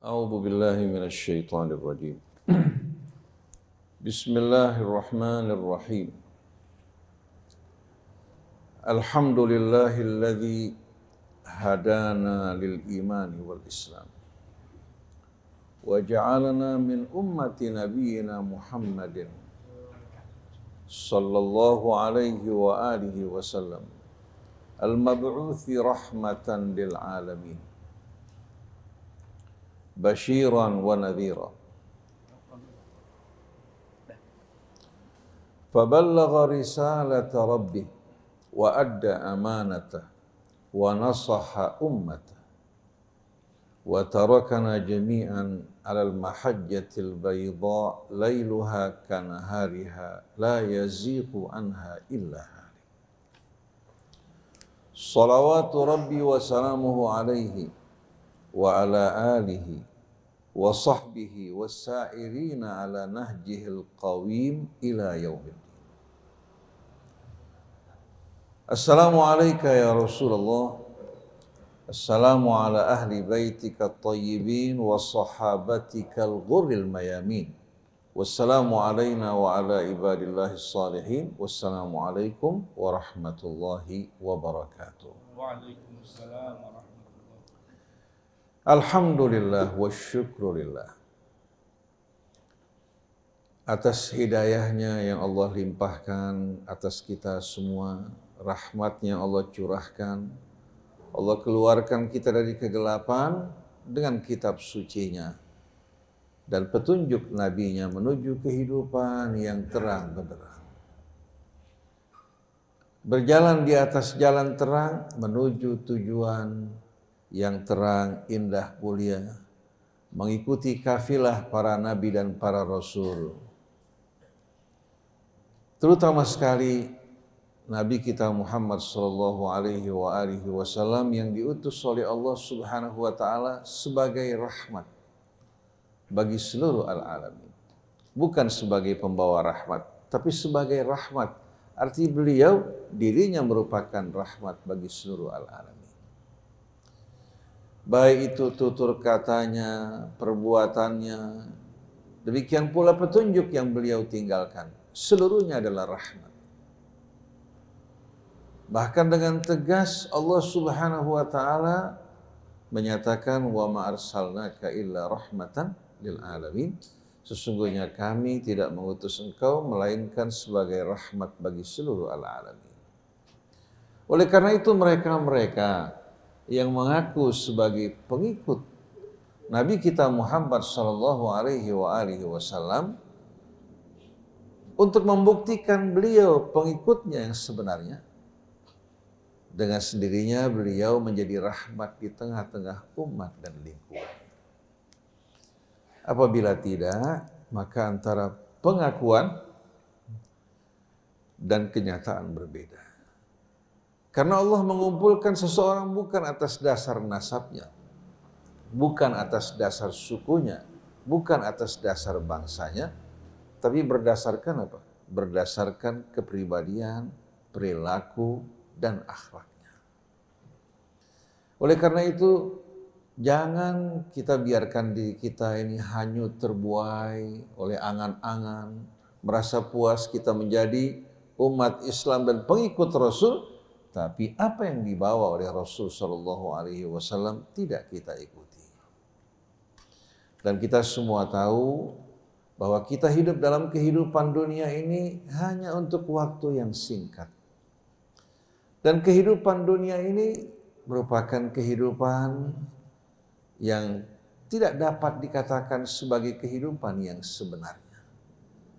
أعوذ بالله من الشيطان الرجيم. بسم الله الرحمن الرحيم. الحمد لله الذي هدانا للإيمان والإسلام وجعلنا من أمة نبينا محمد صلى الله عليه وآله وسلم المبعوث رحمة للعالمين بشيرا ونذيرا فبلغ رسالة ربه وأدى أمانته ونصح أمته وتركنا جميعا على المحجة البيضاء ليلها كنهارها لا يزيغ عنها إلا هالك صلوات ربي وسلامه عليه وعلى آله وصحبه والسائرين على نهجه القويم إلى يوم الدين. السلام عليك يا رسول الله. السلام على أهل بيتك الطيبين وصحابتك الغر الميامين. والسلام علينا وعلى عباد الله الصالحين. والسلام عليكم ورحمة الله وبركاته. وعليكم السلام ورحمة الله. Alhamdulillah wa syukurillah atas hidayahnya yang Allah limpahkan atas kita semua, rahmatnya Allah curahkan, Allah keluarkan kita dari kegelapan dengan kitab sucinya dan petunjuk nabinya menuju kehidupan yang terang benderang. Berjalan di atas jalan terang menuju tujuan yang terang, indah, mulia, mengikuti kafilah para nabi dan para rasul. Terutama sekali Nabi kita Muhammad sallallahu alaihi wasallam yang diutus oleh Allah Subhanahu wa taala sebagai rahmat bagi seluruh al-alamin. Bukan sebagai pembawa rahmat, tapi sebagai rahmat. Arti beliau dirinya merupakan rahmat bagi seluruh al-alamin. Baik itu tutur katanya, perbuatannya, demikian pula petunjuk yang beliau tinggalkan. Seluruhnya adalah rahmat. Bahkan dengan tegas Allah Subhanahu wa taala menyatakan wa ma arsalnaka illa rahmatan lil alamin. Sesungguhnya kami tidak mengutus engkau melainkan sebagai rahmat bagi seluruh al-alamin. Oleh karena itu mereka yang mengaku sebagai pengikut Nabi kita Muhammad sallallahu alaihi wasallam untuk membuktikan beliau pengikutnya yang sebenarnya, dengan sendirinya beliau menjadi rahmat di tengah-tengah umat dan lingkungan. Apabila tidak, maka antara pengakuan dan kenyataan berbeda. Karena Allah mengumpulkan seseorang bukan atas dasar nasabnya, bukan atas dasar sukunya, bukan atas dasar bangsanya, tapi berdasarkan apa? Berdasarkan kepribadian, perilaku, dan akhlaknya. Oleh karena itu, jangan kita biarkan diri kita ini hanyut terbuai oleh angan-angan, merasa puas kita menjadi umat Islam dan pengikut Rasul, tapi apa yang dibawa oleh Rasul sallallahu alaihi wasallam tidak kita ikuti. Dan kita semua tahu bahwa kita hidup dalam kehidupan dunia ini hanya untuk waktu yang singkat. Dan kehidupan dunia ini merupakan kehidupan yang tidak dapat dikatakan sebagai kehidupan yang sebenarnya.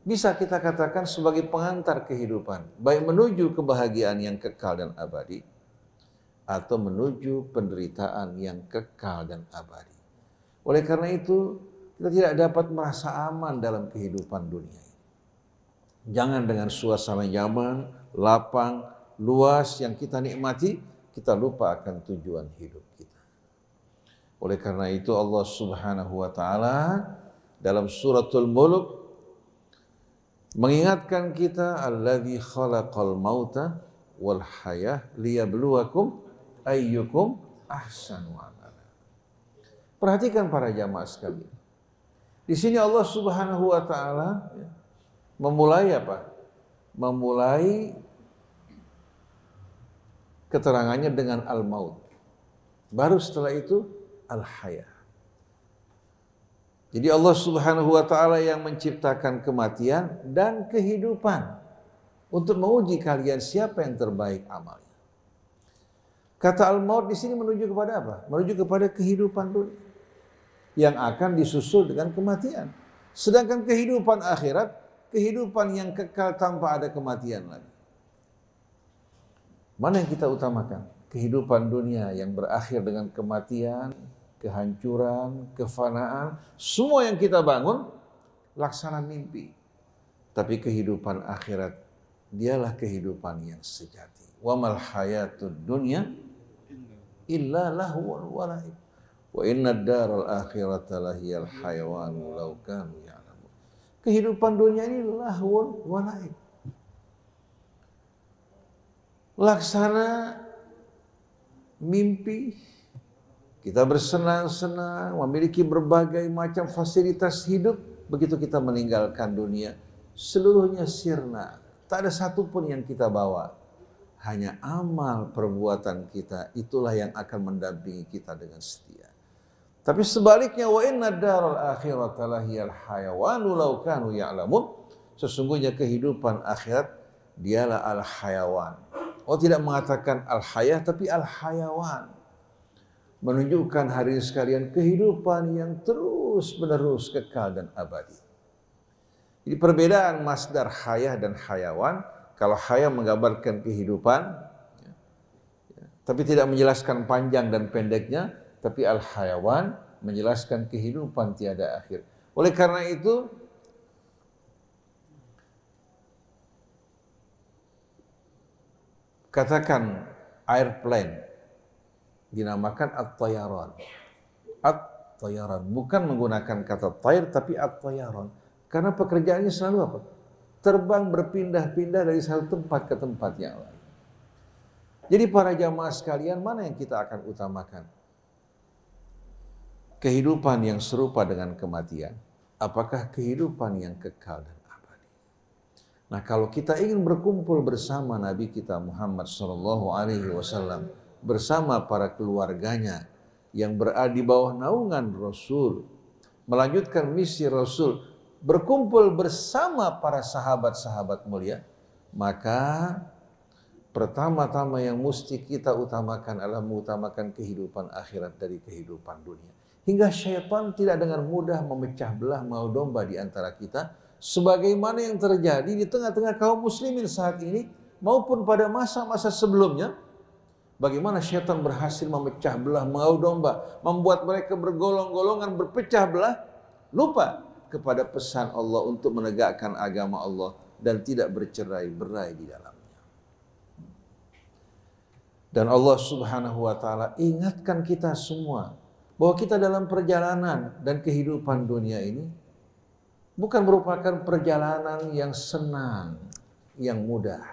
Bisa kita katakan sebagai pengantar kehidupan, baik menuju kebahagiaan yang kekal dan abadi, atau menuju penderitaan yang kekal dan abadi. Oleh karena itu, kita tidak dapat merasa aman dalam kehidupan dunia ini. Jangan dengan suasana nyaman, lapang, luas yang kita nikmati, kita lupa akan tujuan hidup kita. Oleh karena itu Allah Subhanahu wa taala dalam suratul Mulk mengingatkan kita allazi khalaqal mauta wal hayah liyabluwakum ayyukum ahsanu amala. Perhatikan para jamaah sekalian. Di sini Allah Subhanahu wa taala memulai apa? Memulai keterangannya dengan al-maut. Baru setelah itu al-haya. Jadi Allah Subhanahu wa taala yang menciptakan kematian dan kehidupan untuk menguji kalian siapa yang terbaik amalnya. Kata al-maut di sini menuju kepada apa? Menuju kepada kehidupan dunia yang akan disusul dengan kematian. Sedangkan kehidupan akhirat, kehidupan yang kekal tanpa ada kematian lagi. Mana yang kita utamakan? Kehidupan dunia yang berakhir dengan kematian, kehancuran, kefanaan, semua yang kita bangun laksana mimpi. Tapi kehidupan akhirat dialah kehidupan yang sejati. Wa mal hayatud dunya illa lahwun wa la'ib. Wa inna ad-daral akhirata lahiyal hayawan law kanu ya'lamun. Kehidupan dunia ini lahwun wa la'ib. Laksana mimpi, kita bersenang-senang, memiliki berbagai macam fasilitas hidup. Begitu kita meninggalkan dunia, seluruhnya sirna. Tak ada satupun yang kita bawa. Hanya amal perbuatan kita, itulah yang akan mendampingi kita dengan setia. Tapi sebaliknya, wa inna daral akhirata lahiyal hayawanu law kanu ya'lamun. Sesungguhnya kehidupan akhirat dialah al-hayawan. Oh, tidak mengatakan al-hayah, tapi al-hayawan. Menunjukkan hadirin sekalian kehidupan yang terus menerus kekal dan abadi. Jadi perbedaan masdar hayah dan hayawan, kalau hayah menggambarkan kehidupan, tapi tidak menjelaskan panjang dan pendeknya, tapi al-hayawan menjelaskan kehidupan tiada akhir. Oleh karena itu, katakan airplane dinamakan at-tayaran. At-tayaran, bukan menggunakan kata tayr tapi at-tayaran. Karena pekerjaannya selalu apa? Terbang berpindah-pindah dari satu tempat ke tempat yang lain. Jadi para jamaah sekalian, mana yang kita akan utamakan? Kehidupan yang serupa dengan kematian, apakah kehidupan yang kekal dan abadi? Nah, kalau kita ingin berkumpul bersama Nabi kita Muhammad SAW, bersama para keluarganya yang berada di bawah naungan Rasul, melanjutkan misi Rasul, berkumpul bersama para sahabat-sahabat mulia, maka pertama-tama yang mesti kita utamakan adalah mengutamakan kehidupan akhirat dari kehidupan dunia. Hingga syaitan tidak dengan mudah memecah belah mau domba di antara kita, sebagaimana yang terjadi di tengah-tengah kaum muslimin saat ini, maupun pada masa-masa sebelumnya. Bagaimana syaitan berhasil memecah belah mau domba, membuat mereka bergolong-golongan, berpecah belah, lupa kepada pesan Allah untuk menegakkan agama Allah dan tidak bercerai-berai di dalamnya. Dan Allah Subhanahu wa taala ingatkan kita semua bahwa kita dalam perjalanan dan kehidupan dunia ini bukan merupakan perjalanan yang senang, yang mudah.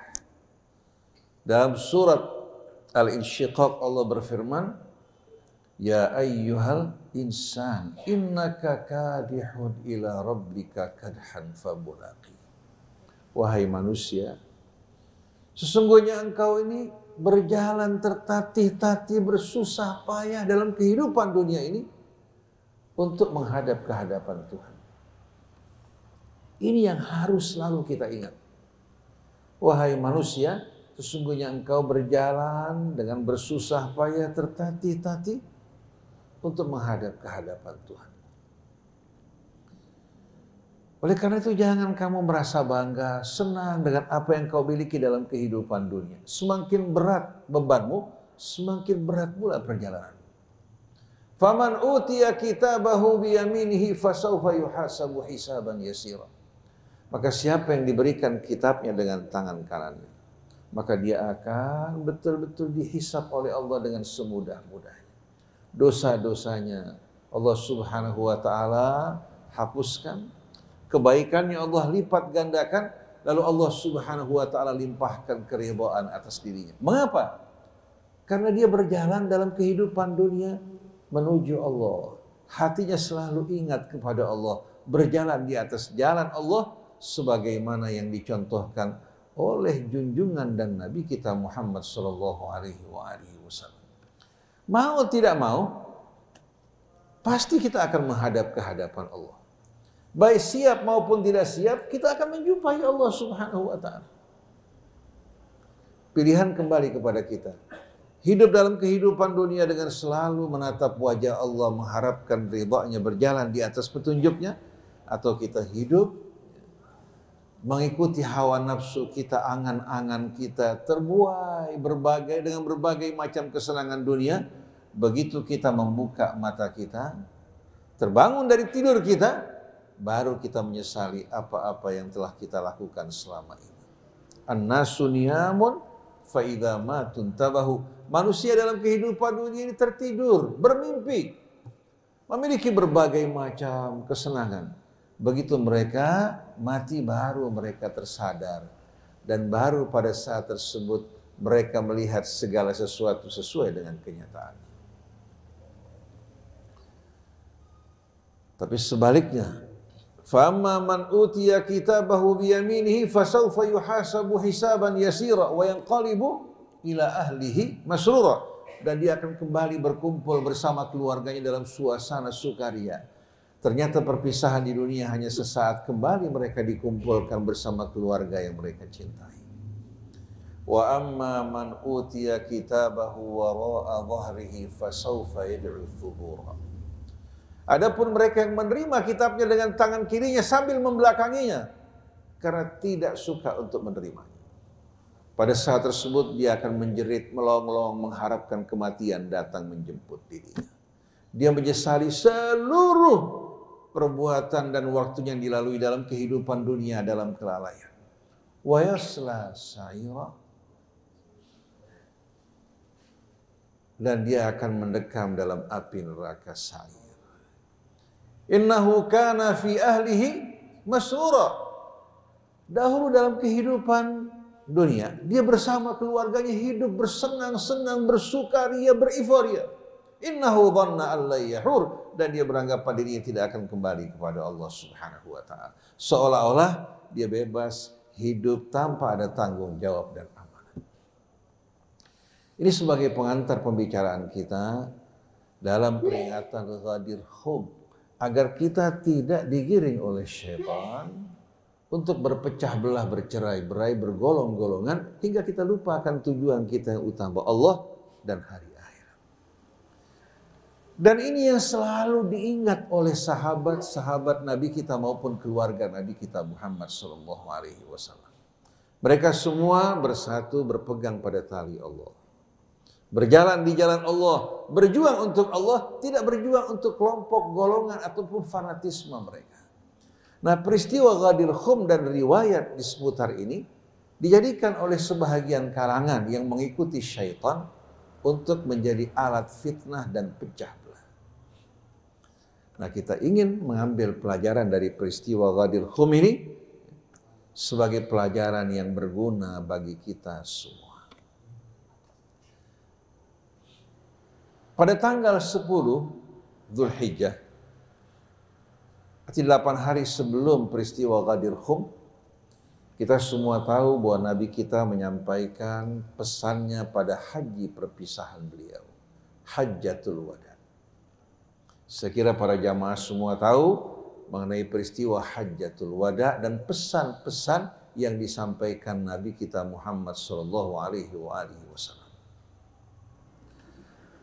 Dalam surat Al-Insyiqaq Allah berfirman, ya ayyuhal insan innaka kadihun ila rabbika kadhan famulaqi. Wahai manusia, sesungguhnya engkau ini berjalan tertatih-tatih, bersusah payah dalam kehidupan dunia ini untuk menghadap ke hadapan Tuhan. Ini yang harus selalu kita ingat. Wahai manusia, sesungguhnya engkau berjalan dengan bersusah payah tertatih-tatih untuk menghadap ke hadapan Tuhan. Oleh karena itu jangan kamu merasa bangga, senang dengan apa yang kau miliki dalam kehidupan dunia. Semakin berat bebanmu, semakin berat pula perjalananmu. Faman utiya kitabahu biyaminihi fasawfa yuhasabu hisaban yasira. Maka siapa yang diberikan kitabnya dengan tangan kanannya, maka dia akan betul-betul dihisab oleh Allah dengan semudah-mudahnya. Dosa-dosanya Allah Subhanahu wa taala hapuskan, kebaikannya Allah lipat gandakan, lalu Allah Subhanahu wa taala limpahkan keridhaan atas dirinya. Mengapa? Karena dia berjalan dalam kehidupan dunia menuju Allah. hatinya selalu ingat kepada Allah, berjalan di atas jalan Allah sebagaimana yang dicontohkan oleh junjungan dan Nabi kita Muhammad sallallahu alaihi wasallam. Mau tidak mau, pasti kita akan menghadap ke hadapan Allah. Baik siap maupun tidak siap, kita akan menjumpai Allah Subhanahu wa taala. Pilihan kembali kepada kita. Hidup dalam kehidupan dunia dengan selalu menatap wajah Allah, mengharapkan ridha-Nya, berjalan di atas petunjuk-Nya, atau kita hidup mengikuti hawa nafsu kita, angan-angan kita, terbuai dengan berbagai macam kesenangan dunia. Begitu kita membuka mata kita, terbangun dari tidur kita, baru kita menyesali apa-apa yang telah kita lakukan selama ini. An-nasu niyamun fa idza matun tabahu. Manusia dalam kehidupan dunia ini tertidur, bermimpi, memiliki berbagai macam kesenangan. Begitu mereka mati, baru mereka tersadar, dan baru pada saat tersebut mereka melihat segala sesuatu sesuai dengan kenyataannya. Tapi sebaliknya, فَأَمَّا مَنْ أُوتِيَ كِتَابَهُ بِيَمِينِهِ فَسَوْفَ يُحَاسَبُ حِسَابًا يَسِيرًا وَيَنْقَلِبُ إِلَى أَهْلِهِ مَسْرُورًا. Dan dia akan kembali berkumpul bersama keluarganya dalam suasana sukaria. Ternyata perpisahan di dunia hanya sesaat, kembali mereka dikumpulkan bersama keluarga yang mereka cintai. وَأَمَّا مَنْ أُوتِيَ كِتَابَهُ وَرَاءَ ظَهْرِهِ فَسَوْفَ يَدْعُو ثُبُورًا. Adapun mereka yang menerima kitabnya dengan tangan kirinya sambil membelakanginya, karena tidak suka untuk menerimanya. Pada saat tersebut dia akan menjerit, melong-long, mengharapkan kematian datang menjemput dirinya. Dia menyesali seluruh perbuatan dan waktunya yang dilalui dalam kehidupan dunia dalam kelalaian. Wa yasla sa'ira. Dan dia akan mendekam dalam api neraka sa'ir. Innahu kana fi ahlihi masrura. Dahulu dalam kehidupan dunia, dia bersama keluarganya hidup bersenang-senang, bersukaria, beriforia. Innahu dhanna an la yahur. Dan dia beranggapan dirinya tidak akan kembali kepada Allah Subhanahu wa taala. Seolah-olah dia bebas hidup tanpa ada tanggung jawab dan amanah. Ini sebagai pengantar pembicaraan kita dalam peringatan Ghadir Khum, agar kita tidak digiring oleh syaitan untuk berpecah belah, bercerai-berai, bergolong-golongan, hingga kita lupakan tujuan kita yang utama, Allah dan hari akhirat. Dan ini yang selalu diingat oleh sahabat-sahabat Nabi kita maupun keluarga Nabi kita Muhammad SAW. Mereka semua bersatu berpegang pada tali Allah. Berjalan di jalan Allah, berjuang untuk Allah, tidak berjuang untuk kelompok, golongan, ataupun fanatisme mereka. Nah, peristiwa Ghadir Khum dan riwayat di seputar ini dijadikan oleh sebahagian kalangan yang mengikuti syaitan untuk menjadi alat fitnah dan pecah belah. Nah, kita ingin mengambil pelajaran dari peristiwa Ghadir Khum ini sebagai pelajaran yang berguna bagi kita semua. Pada tanggal 10 Dzulhijjah, 8 hari sebelum peristiwa Ghadir Khum, kita semua tahu bahwa Nabi kita menyampaikan pesannya pada haji perpisahan beliau, Hajjatul Wada. Saya kira para jamaah semua tahu mengenai peristiwa Hajjatul Wada dan pesan-pesan yang disampaikan Nabi kita Muhammad SAW.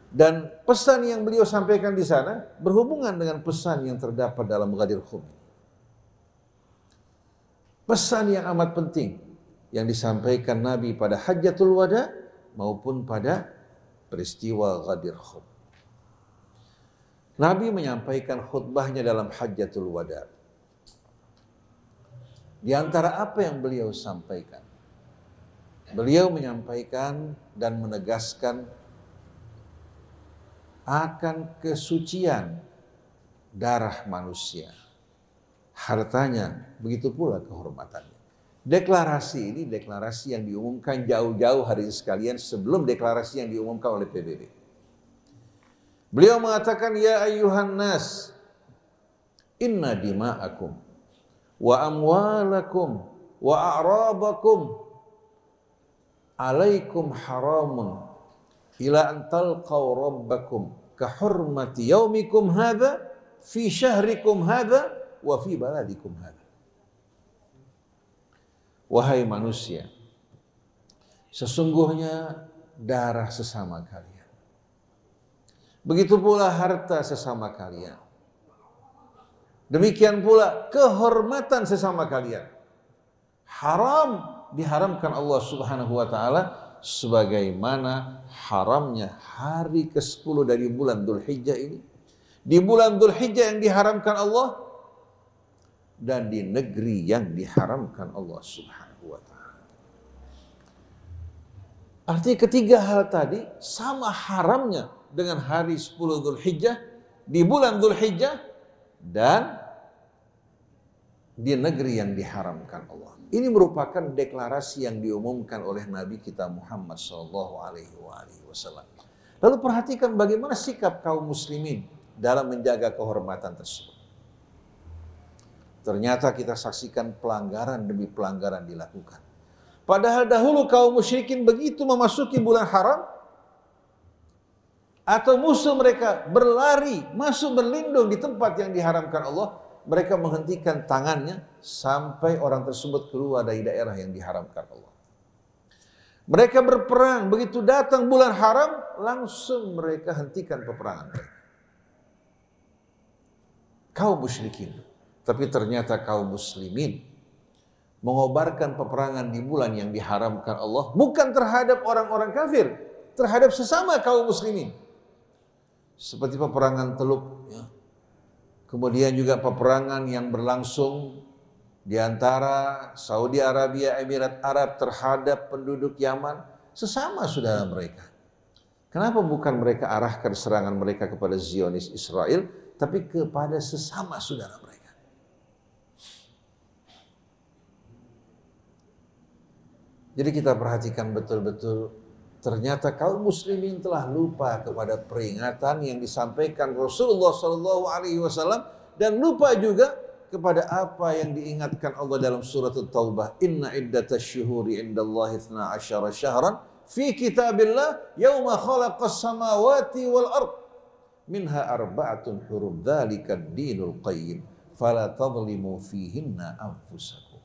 Dan pesan yang beliau sampaikan di sana berhubungan dengan pesan yang terdapat dalam Ghadir Khum. Pesan yang amat penting yang disampaikan Nabi pada Hajjatul Wada maupun pada peristiwa Ghadir Khum. Nabi menyampaikan khutbahnya dalam Hajjatul Wada. Di antara apa yang beliau sampaikan, beliau menyampaikan dan menegaskan akan kesucian darah manusia, hartanya, begitu pula kehormatannya. Deklarasi ini deklarasi yang diumumkan jauh-jauh hari sekalian sebelum deklarasi yang diumumkan oleh PBB. Beliau mengatakan, ya ayyuhan nas, inna dima'akum wa amwalakum wa a'rabakum alaikum haramun ila an talqaw rabbakum ka hurmati yaumikum hadha fi syahrikum hadha wa fi baladikum hadha. Wahai manusia, sesungguhnya darah sesama kalian, begitu pula harta sesama kalian, demikian pula kehormatan sesama kalian. Haram diharamkan Allah Subhanahu wa taala sebagaimana haramnya hari ke-10 dari bulan Dzulhijjah ini. Di bulan Dzulhijjah yang diharamkan Allah dan di negeri yang diharamkan Allah Subhanahu wa taala. Artinya ketiga hal tadi sama haramnya dengan hari 10 Dzulhijjah, di bulan Dzulhijjah dan di negeri yang diharamkan Allah. Ini merupakan deklarasi yang diumumkan oleh Nabi kita Muhammad SAW. Lalu perhatikan bagaimana sikap kaum muslimin dalam menjaga kehormatan tersebut. Ternyata kita saksikan pelanggaran demi pelanggaran dilakukan. Padahal dahulu kaum musyrikin begitu memasuki bulan haram, atau musuh mereka berlari, masuk berlindung di tempat yang diharamkan Allah, mereka menghentikan tangannya sampai orang tersebut keluar dari daerah yang diharamkan Allah. Mereka berperang, begitu datang bulan haram, langsung mereka hentikan peperangan mereka. Kaum musyrikin. Tapi ternyata kaum muslimin mengobarkan peperangan di bulan yang diharamkan Allah, bukan terhadap orang-orang kafir, terhadap sesama kaum muslimin. Seperti peperangan Teluk, ya. Kemudian juga peperangan yang berlangsung di antara Saudi Arabia, Emirat Arab terhadap penduduk Yaman, sesama saudara mereka. Kenapa bukan mereka arahkan serangan mereka kepada Zionis Israel, tapi kepada sesama saudara mereka? Jadi kita perhatikan betul-betul, ternyata kaum muslimin telah lupa kepada peringatan yang disampaikan Rasulullah SAW dan lupa juga kepada apa yang diingatkan Allah dalam surat At-Taubah. Inna iddatash syuhuri indallahi 12 syahran fi kitabillah yauma khalaqas samawati wal ard minha arba'atun hurum dzalika ad-dinul qayyim fala tadhlimu fihinna anfusakum.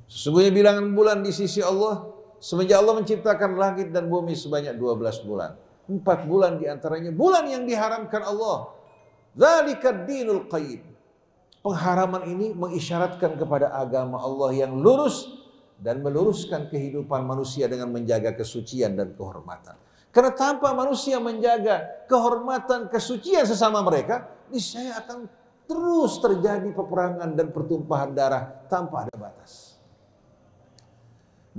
Sesungguhnya bilangan bulan di sisi Allah semenjak Allah menciptakan langit dan bumi sebanyak 12 bulan. 4 bulan diantaranya bulan yang diharamkan Allah. Dzalika ad-dinul qayyim. Pengharaman ini mengisyaratkan kepada agama Allah yang lurus dan meluruskan kehidupan manusia dengan menjaga kesucian dan kehormatan. Karena tanpa manusia menjaga kehormatan, kesucian sesama mereka, niscaya akan terus terjadi peperangan dan pertumpahan darah tanpa ada batas.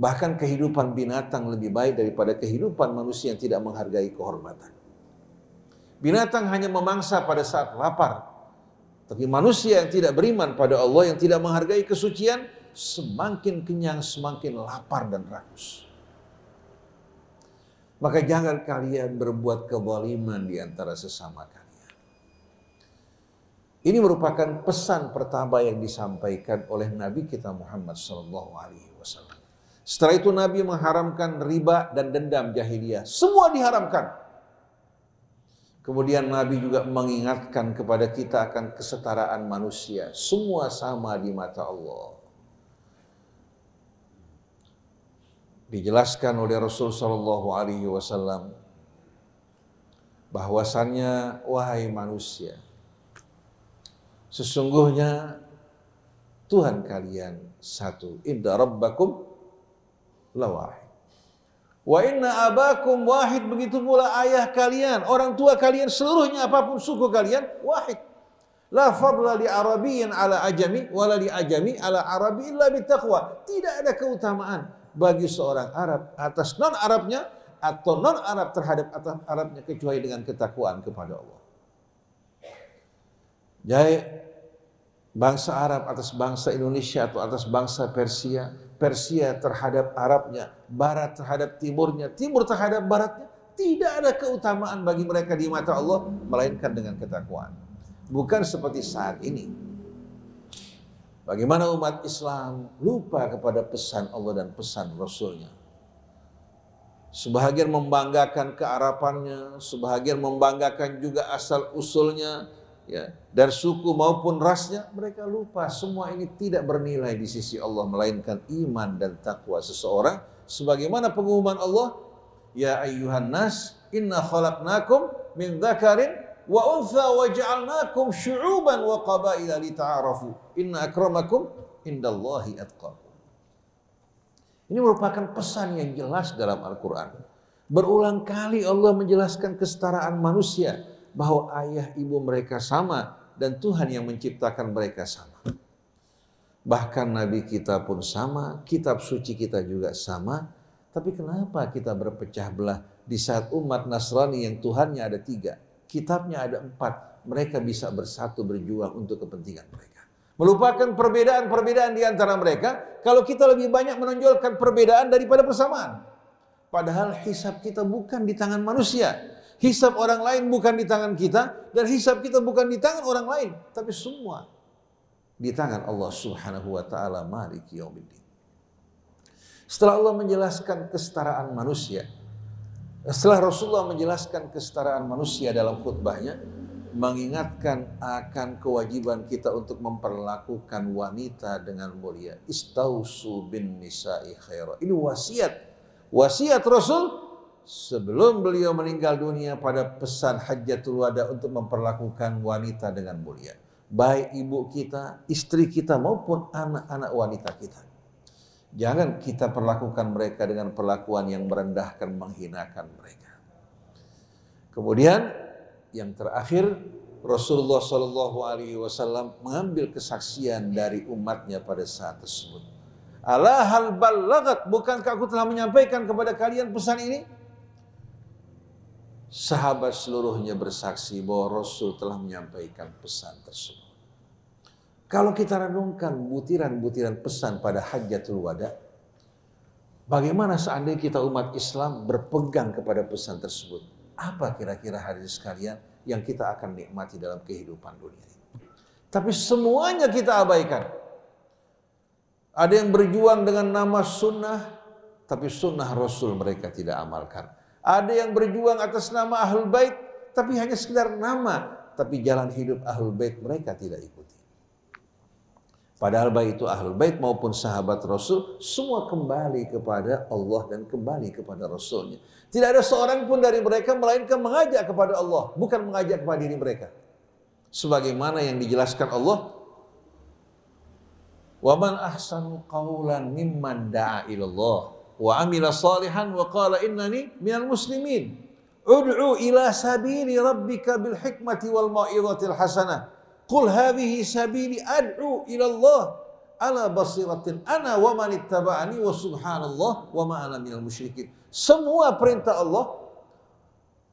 Bahkan kehidupan binatang lebih baik daripada kehidupan manusia yang tidak menghargai kehormatan. Binatang hanya memangsa pada saat lapar. Tapi manusia yang tidak beriman pada Allah, yang tidak menghargai kesucian, semakin kenyang, semakin lapar dan rakus. Maka jangan kalian berbuat kezaliman di antara sesama kalian. Ini merupakan pesan pertama yang disampaikan oleh Nabi kita Muhammad SAW. Setelah itu Nabi mengharamkan riba dan dendam jahiliyah. Semua diharamkan. Kemudian Nabi juga mengingatkan kepada kita akan kesetaraan manusia. Semua sama di mata Allah. Dijelaskan oleh Rasul SAW bahwasannya, wahai manusia, sesungguhnya Tuhan kalian satu. Inna rabbakum lawahid. Wa inna abakum wahid, begitu pula ayah kalian, orang tua kalian, seluruhnya apapun suku kalian, wahid. La fadla li arabiyyin ala ajami, wala li ajami ala arabi illa bitaqwa. Tidak ada keutamaan bagi seorang Arab atas non-Arabnya atau non-Arab terhadap atas Arabnya kecuali dengan ketakwaan kepada Allah. Jadi bangsa Arab atas bangsa Indonesia atau atas bangsa Persia, Persia terhadap Arabnya, Barat terhadap Timurnya, Timur terhadap Baratnya, Tidak ada keutamaan bagi mereka di mata Allah melainkan dengan ketakwaan. Bukan seperti saat ini. Bagaimana umat Islam lupa kepada pesan Allah dan pesan Rasulnya. Sebahagian membanggakan kearapannya, sebahagian membanggakan juga asal-usulnya, ya, dari suku maupun rasnya. Mereka lupa semua ini tidak bernilai di sisi Allah melainkan iman dan takwa seseorang. Sebagaimana pengumuman Allah, ya ayyuhan nas inna khalaqnakum min dzakarin wa untha wa ja'alnakum syu'uban wa qabaila lita'arafu inna akramakum indallahi atqakum. Ini merupakan pesan yang jelas dalam Al-Quran. Berulang kali Allah menjelaskan kesetaraan manusia, bahwa ayah ibu mereka sama dan Tuhan yang menciptakan mereka sama. Bahkan Nabi kita pun sama, kitab suci kita juga sama. Tapi kenapa kita berpecah belah di saat umat Nasrani yang Tuhannya ada 3, kitabnya ada 4, mereka bisa bersatu berjuang untuk kepentingan mereka. Melupakan perbedaan-perbedaan di antara mereka, kalau kita lebih banyak menonjolkan perbedaan daripada persamaan. Padahal hisab kita bukan di tangan manusia. Hisab orang lain bukan di tangan kita, dan hisab kita bukan di tangan orang lain, tapi semua di tangan Allah Subhanahu wa taala Maliki Yaumiddin. Setelah Allah menjelaskan kesetaraan manusia, setelah Rasulullah menjelaskan kesetaraan manusia dalam khutbahnya, mengingatkan akan kewajiban kita untuk memperlakukan wanita dengan mulia. Istausu bin nisa'i khaira. Ini wasiat Rasul sebelum beliau meninggal dunia pada pesan Hajjatul Wada untuk memperlakukan wanita dengan mulia. Baik ibu kita, istri kita maupun anak-anak wanita kita. Jangan kita perlakukan mereka dengan perlakuan yang merendahkan, menghinakan mereka. Kemudian yang terakhir, Rasulullah SAW mengambil kesaksian dari umatnya pada saat tersebut. Ala hal ballagat, bukankah aku telah menyampaikan kepada kalian pesan ini? Sahabat seluruhnya bersaksi bahwa Rasul telah menyampaikan pesan tersebut. Kalau kita renungkan butiran-butiran pesan pada Hajjatul Wada, bagaimana seandainya kita umat Islam berpegang kepada pesan tersebut? Apa kira-kira hadirin sekalian yang kita akan nikmati dalam kehidupan dunia ini? Tapi semuanya kita abaikan. Ada yang berjuang dengan nama sunnah, tapi sunnah Rasul mereka tidak amalkan. Ada yang berjuang atas nama Ahlul Bait, tapi hanya sekedar nama, tapi jalan hidup Ahlul Bait mereka tidak ikuti. Padahal baik itu Ahlul Bait maupun sahabat Rasul, semua kembali kepada Allah dan kembali kepada Rasulnya. Tidak ada seorang pun dari mereka melainkan mengajak kepada Allah, bukan mengajak kepada diri mereka. Sebagaimana yang dijelaskan Allah, wa man ahsanu qawlan mimman da'a ilallah wa amila salihan wa qala innani minal muslimin. Ud'u ila sabili rabbika bil hikmati wal mau'izatil hasanah. Qul hadhihi sabili ad'u ila Allah ala basiratin ana wa man ittaba'ani wa subhanallah wa ma ana minal musyrikin. Semua perintah Allah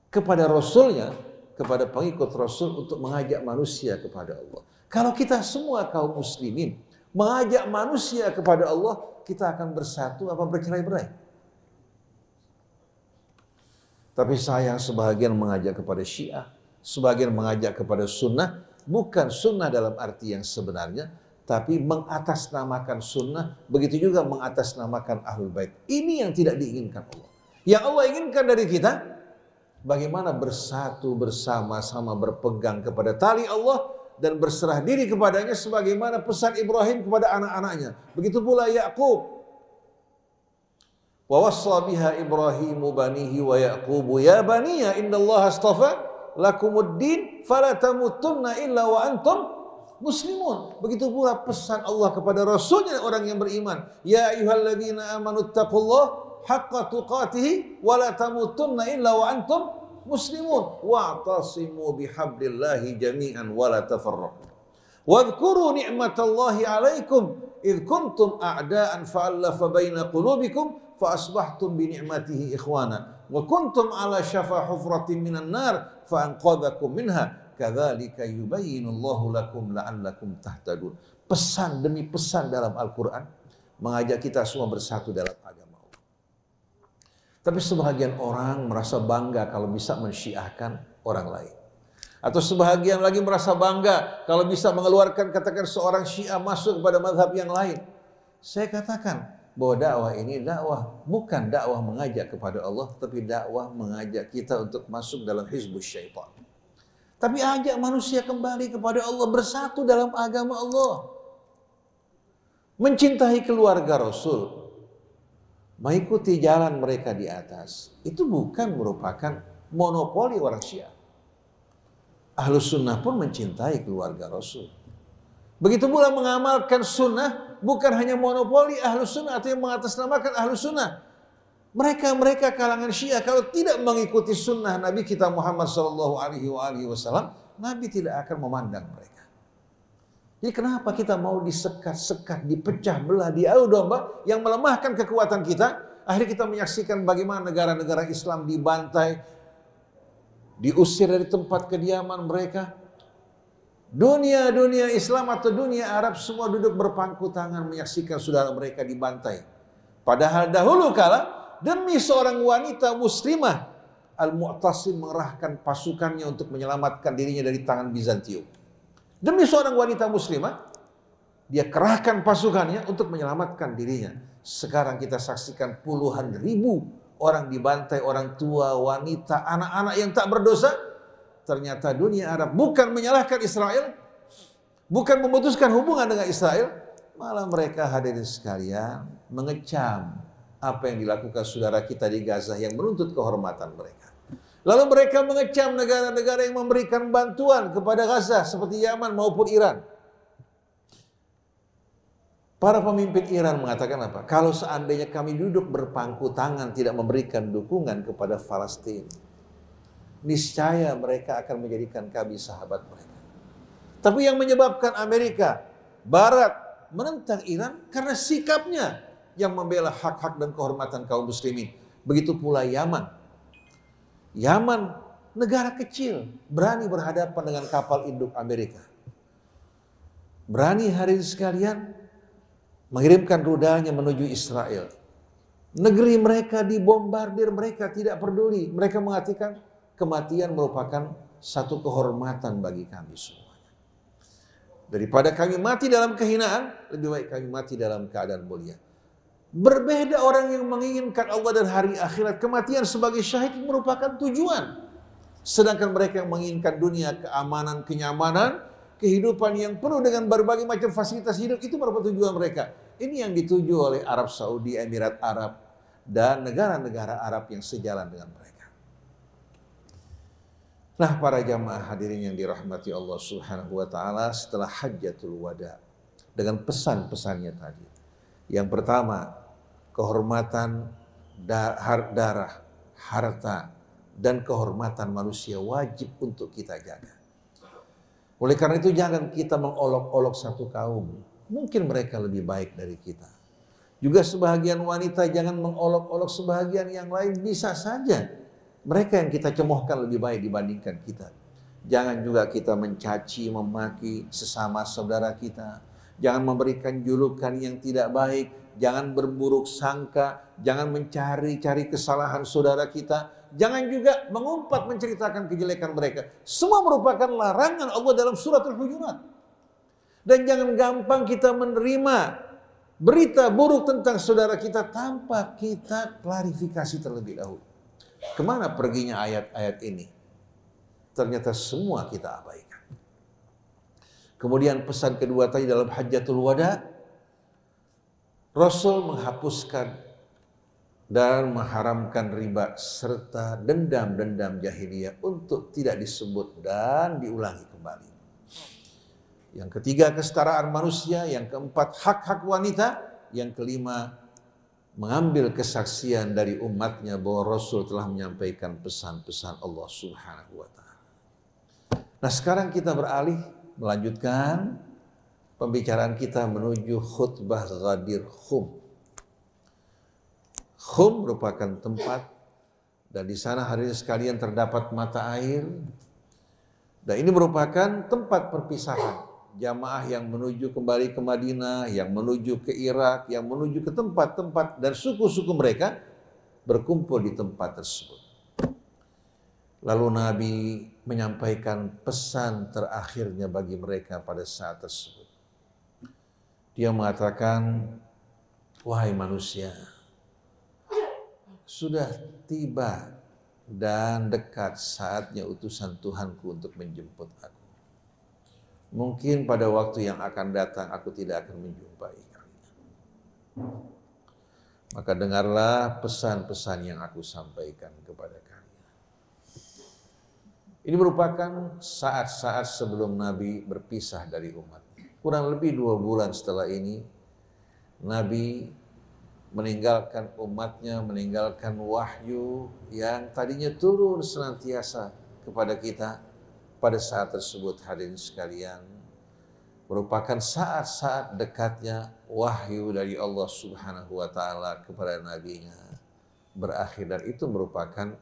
kepada Rasulnya, kepada pengikut Rasul untuk mengajak manusia kepada Allah. Kalau kita semua kaum muslimin mengajak manusia kepada Allah, kita akan bersatu apa bercerai-berai? Tapi sayang sebahagian mengajak kepada Syiah, sebagian mengajak kepada sunnah, bukan sunnah dalam arti yang sebenarnya, tapi mengatasnamakan sunnah, begitu juga mengatasnamakan Ahlul Bait. Ini yang tidak diinginkan Allah. Yang Allah inginkan dari kita, bagaimana bersatu bersama-sama berpegang kepada tali Allah dan berserah diri kepadanya sebagaimana pesan Ibrahim kepada anak-anaknya. Begitu pula Yaqub. Wa wassa biha Ibrahimu banihi wa Yaqubu ya baniya innallaha astafa lakumuddin fala tamutunna illa wa antum muslimun. Begitu pula pesan Allah kepada Rasulnya orang yang beriman. Ya ayyuhalladzina amanu taqullaha haqqa tuqatihi wa la tamutunna illa wa antum muslimun. Wa'tasimu bihablillahi jami'an wa la tafarraqu. Wadhkuru ni'matallahi 'alaikum idh kuntum a'da'an fa'alafa baina qulubikum fa asbahtum bi ni'matihi ikhwana wa kuntum 'ala syafa hufratin minan nar fa anqadhakum minha kadzalika yubayyinullahu lakum la'allakum tahtadun. Pesan demi pesan dalam Al-Qur'an mengajak kita semua bersatu dalam agama Allah. Tapi sebahagian orang merasa bangga kalau bisa mensyiahkan orang lain. Atau sebahagian lagi merasa bangga kalau bisa mengeluarkan katakan seorang Syiah masuk kepada mazhab yang lain. Saya katakan bahwa dakwah ini bukan dakwah mengajak kepada Allah, tapi dakwah mengajak kita untuk masuk dalam hizbus syaitan. Tapi ajak manusia kembali kepada Allah, bersatu dalam agama Allah. Mencintai keluarga Rasul, mengikuti jalan mereka di atas, itu bukan merupakan monopoli orang Syiah. Ahlus sunnah pun mencintai keluarga Rasul. Begitu pula mengamalkan sunnah, bukan hanya monopoli ahlus sunnah atau yang mengatasnamakan ahlus sunnah. Mereka kalangan Syiah kalau tidak mengikuti sunnah Nabi kita Muhammad SAW, Nabi tidak akan memandang mereka. Jadi kenapa kita mau disekat-sekat, dipecah belah, diadu domba yang melemahkan kekuatan kita? Akhirnya kita menyaksikan bagaimana negara-negara Islam dibantai, diusir dari tempat kediaman mereka. Dunia Islam atau dunia Arab semua duduk berpangku tangan menyaksikan saudara mereka dibantai. Padahal dahulu kala demi seorang wanita muslimah, Al-Mu'tasim mengerahkan pasukannya untuk menyelamatkan dirinya dari tangan Bizantium. Demi seorang wanita muslimah, dia kerahkan pasukannya untuk menyelamatkan dirinya. Sekarang kita saksikan puluhan ribu orang dibantai, orang tua, wanita, anak-anak yang tak berdosa. Ternyata dunia Arab bukan menyalahkan Israel, bukan memutuskan hubungan dengan Israel, malah mereka hadirin sekalian mengecam apa yang dilakukan saudara kita di Gaza yang menuntut kehormatan mereka. Lalu mereka mengecam negara-negara yang memberikan bantuan kepada Gaza seperti Yaman maupun Iran. Para pemimpin Iran mengatakan apa? Kalau seandainya kami duduk berpangku tangan tidak memberikan dukungan kepada Palestina, niscaya mereka akan menjadikan kami sahabat mereka. Tapi yang menyebabkan Amerika Barat menentang Iran karena sikapnya yang membela hak-hak dan kehormatan kaum muslimin. Begitu pula Yaman. Yaman negara kecil berani berhadapan dengan kapal induk Amerika. Berani hari ini sekalian mengirimkan rudalnya menuju Israel. Negeri mereka dibombardir, mereka tidak peduli. Mereka mengatakan kematian merupakan satu kehormatan bagi kami semuanya. Daripada kami mati dalam kehinaan, lebih baik kami mati dalam keadaan mulia. Berbeda orang yang menginginkan Allah dan hari akhirat, kematian sebagai syahid merupakan tujuan. Sedangkan mereka yang menginginkan dunia, keamanan, kenyamanan, kehidupan yang penuh dengan berbagai macam fasilitas hidup, itu merupakan tujuan mereka. Ini yang dituju oleh Arab Saudi, Emirat Arab, dan negara-negara Arab yang sejalan dengan mereka. Nah, para jamaah hadirin yang dirahmati Allah Subhanahu wa taala, setelah Hajjatul Wada dengan pesan-pesannya tadi. Yang pertama, kehormatan darah, harta, dan kehormatan manusia wajib untuk kita jaga. Oleh karena itu jangan kita mengolok-olok satu kaum. Mungkin mereka lebih baik dari kita. Juga sebahagian wanita jangan mengolok-olok sebahagian yang lain, bisa saja mereka yang kita cemohkan lebih baik dibandingkan kita. Jangan juga kita mencaci, memaki sesama saudara kita. Jangan memberikan julukan yang tidak baik, jangan berburuk sangka, jangan mencari-cari kesalahan saudara kita, jangan juga mengumpat menceritakan kejelekan mereka. Semua merupakan larangan Allah dalam surat Al-Hujurat. Dan jangan gampang kita menerima berita buruk tentang saudara kita tanpa kita klarifikasi terlebih dahulu. Kemana perginya ayat-ayat ini? Ternyata semua kita abaikan. Kemudian pesan kedua tadi dalam Hajjatul Wada, Rasul menghapuskan dan mengharamkan riba serta dendam-dendam jahiliyah untuk tidak disebut dan diulangi kembali. Yang ketiga, kesetaraan manusia. Yang keempat, hak-hak wanita. Yang kelima, mengambil kesaksian dari umatnya bahwa Rasul telah menyampaikan pesan-pesan Allah Subhanahu wa taala. Nah, sekarang kita beralih melanjutkan pembicaraan kita menuju khutbah Ghadir Khum. Khum merupakan tempat dan di sana hadirin sekalian terdapat mata air. Dan ini merupakan tempat perpisahan jamaah yang menuju kembali ke Madinah, yang menuju ke Irak, yang menuju ke tempat-tempat dan suku-suku mereka berkumpul di tempat tersebut. Lalu Nabi menyampaikan pesan terakhirnya bagi mereka pada saat tersebut. Dia mengatakan, wahai manusia, sudah tiba dan dekat saatnya utusan Tuhanku untuk menjemput aku. Mungkin pada waktu yang akan datang aku tidak akan menjumpai kalian. Maka dengarlah pesan-pesan yang aku sampaikan kepada kalian. Ini merupakan saat-saat sebelum Nabi berpisah dari umatnya. Kurang lebih 2 bulan setelah ini, Nabi meninggalkan umatnya, meninggalkan wahyu yang tadinya turun senantiasa kepada kita. Pada saat tersebut, hadirin sekalian, merupakan saat-saat dekatnya wahyu dari Allah Subhanahu wa Ta'ala kepada nabinya berakhir, dan itu merupakan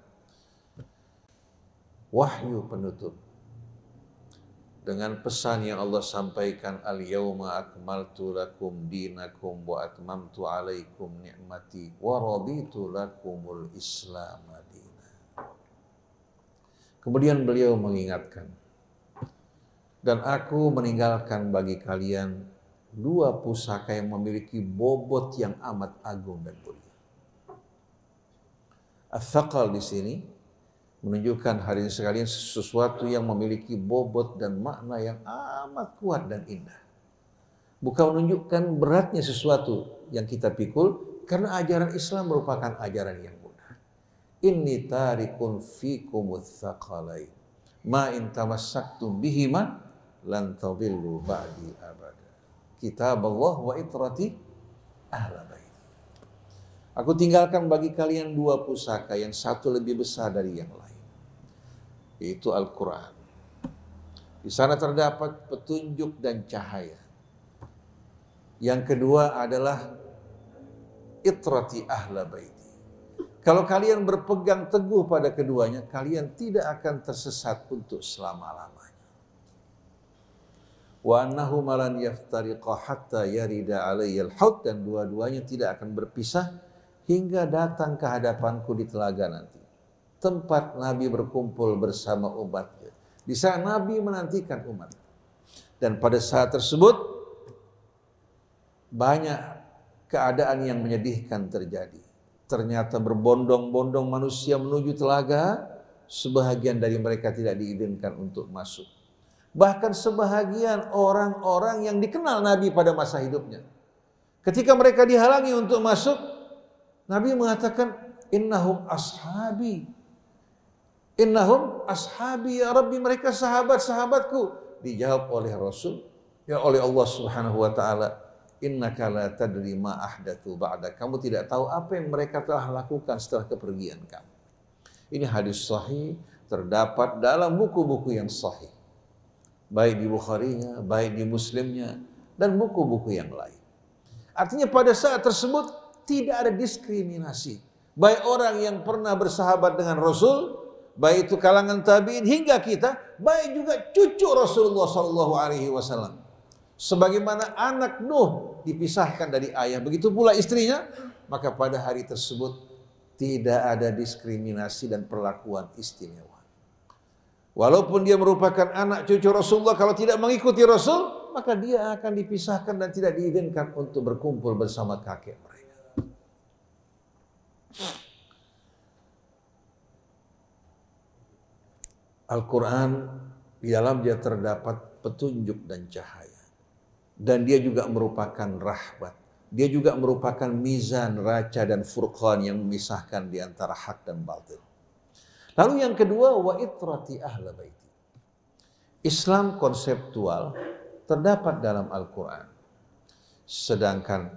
wahyu penutup dengan pesan yang Allah sampaikan, al-yawma akmaltu lakum dinakum wa atmamtu alaikum ni'mati wa raditu lakumul Islam madina. Kemudian beliau mengingatkan, dan aku meninggalkan bagi kalian 2 pusaka yang memiliki bobot yang amat agung dan mulia. Ats-tsaqal di sini menunjukkan hadirin sekalian sesuatu yang memiliki bobot dan makna yang amat kuat dan indah. Bukan menunjukkan beratnya sesuatu yang kita pikul, karena ajaran Islam merupakan ajaran yang mudah. Inni tarikun fikumuz tsaqalain ma in tamassaktum bihima lan tadillu ba'di abada. Kitabullah wa itrati ahla bait. Aku tinggalkan bagi kalian 2 pusaka, yang satu lebih besar dari yang lain, yaitu Al-Quran. Di sana terdapat petunjuk dan cahaya. Yang kedua adalah itrati ahla baiti. Kalau kalian berpegang teguh pada keduanya, kalian tidak akan tersesat untuk selama-lamanya. Wa annahuma lan yaftariqa hatta yarida alayyal haud, dan dua-duanya tidak akan berpisah hingga datang ke hadapanku di telaga nanti, tempat Nabi berkumpul bersama umatnya. Di sana Nabi menantikan umat. Dan pada saat tersebut banyak keadaan yang menyedihkan terjadi. Ternyata berbondong-bondong manusia menuju telaga, sebahagian dari mereka tidak diizinkan untuk masuk. Bahkan sebahagian orang-orang yang dikenal Nabi pada masa hidupnya, ketika mereka dihalangi untuk masuk, Nabi mengatakan, innahum ashabi. Innahum ashabi ya Rabbi, mereka sahabat-sahabatku. Dijawab oleh Rasul, ya oleh Allah Subhanahu wa Ta'ala, innaka la tadri ma ahdatsu ba'da. Kamu tidak tahu apa yang mereka telah lakukan setelah kepergian kamu. Ini hadis sahih, terdapat dalam buku-buku yang sahih, baik di Bukharinya, baik di Muslimnya, dan buku-buku yang lain. Artinya pada saat tersebut tidak ada diskriminasi, baik orang yang pernah bersahabat dengan Rasul, baik itu kalangan tabi'in hingga kita, baik juga cucu Rasulullah SAW. Sebagaimana anak Nuh dipisahkan dari ayah, begitu pula istrinya, maka pada hari tersebut tidak ada diskriminasi dan perlakuan istimewa. Walaupun dia merupakan anak cucu Rasulullah, kalau tidak mengikuti Rasul, maka dia akan dipisahkan dan tidak diizinkan untuk berkumpul bersama kakek mereka. Al-Quran di dalam dia terdapat petunjuk dan cahaya. Dan dia juga merupakan rahmat. Dia juga merupakan mizan, raca, dan furqan yang memisahkan di antara hak dan batil. Lalu yang kedua, wa itrati ahla baiti. Islam konseptual terdapat dalam Al-Quran. Sedangkan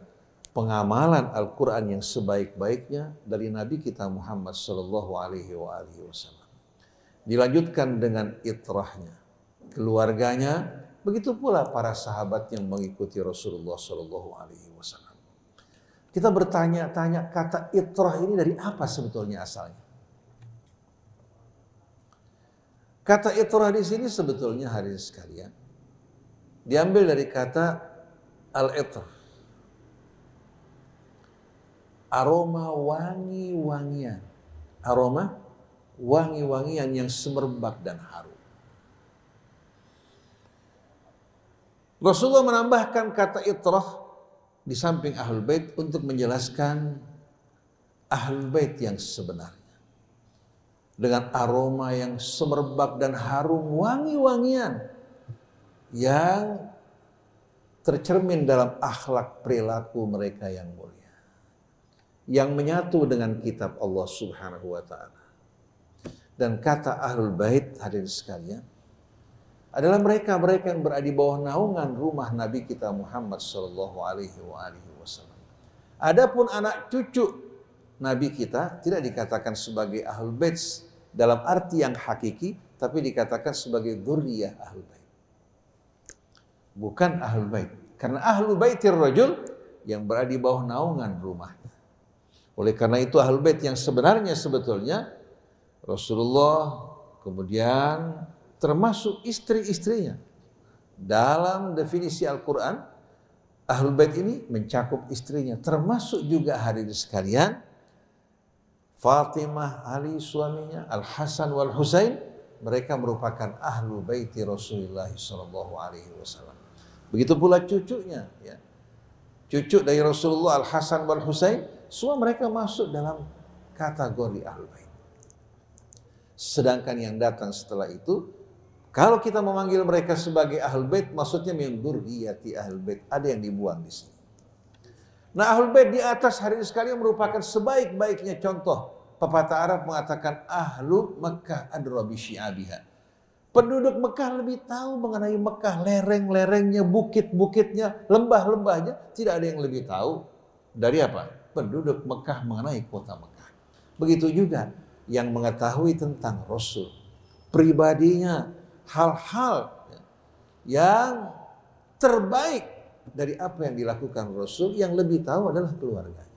pengamalan Al-Quran yang sebaik-baiknya dari Nabi kita Muhammad SAW. Dilanjutkan dengan itrahnya, keluarganya, begitu pula para sahabat yang mengikuti Rasulullah SAW. Kita bertanya-tanya, kata itrah ini dari apa sebetulnya asalnya? Kata itrah di sini sebetulnya hadirin sekalian diambil dari kata al-itr. aroma wangi-wangian. Aroma wangi-wangian yang semerbak dan harum. Rasulullah menambahkan kata itrah di samping Ahlul Bait untuk menjelaskan Ahlul Bait yang sebenarnya. Dengan aroma yang semerbak dan harum wangi-wangian yang tercermin dalam akhlak perilaku mereka yang mulia. Yang menyatu dengan kitab Allah Subhanahu wa taala. Dan kata Ahlul Bait hadirin sekalian adalah mereka-mereka yang berada di bawah naungan rumah Nabi kita Muhammad sallallahu alaihi wasallam. Adapun anak cucu Nabi kita tidak dikatakan sebagai Ahlul Bait dalam arti yang hakiki, tapi dikatakan sebagai dzurriyyah Ahlul Bait. Bukan Ahlul Bait. Karena Ahlul Baitir rajul yang berada di bawah naungan rumahnya. Oleh karena itu Ahlul Bait yang sebenarnya sebetulnya Rasulullah, kemudian termasuk istri-istrinya. Dalam definisi Al-Quran, Ahlul Bait ini mencakup istrinya, termasuk juga hadirin sekalian, Fatimah, Ali suaminya, Al-Hasan wal Husain, mereka merupakan Ahlul Baiti Rasulullah sallallahu alaihi wasallam. Begitu pula cucunya, ya. Cucu dari Rasulullah Al-Hasan wal Husain, semua mereka masuk dalam kategori Ahlul Bait. Sedangkan yang datang setelah itu, kalau kita memanggil mereka sebagai Ahlul Bait, maksudnya min dzurriyyati Ahlul Bait, ada yang dibuang di sini. Nah, Ahlul Bait di atas hari ini sekalian merupakan sebaik-baiknya contoh. Pepatah Arab mengatakan Ahlu Mekah adra bi syi'abiha. Penduduk Mekah lebih tahu mengenai Mekah, lereng-lerengnya, bukit-bukitnya, lembah-lembahnya, tidak ada yang lebih tahu dari apa? Penduduk Mekah mengenai kota Mekah. Begitu juga yang mengetahui tentang Rasul, pribadinya, hal-hal yang terbaik dari apa yang dilakukan Rasul, yang lebih tahu adalah keluarganya.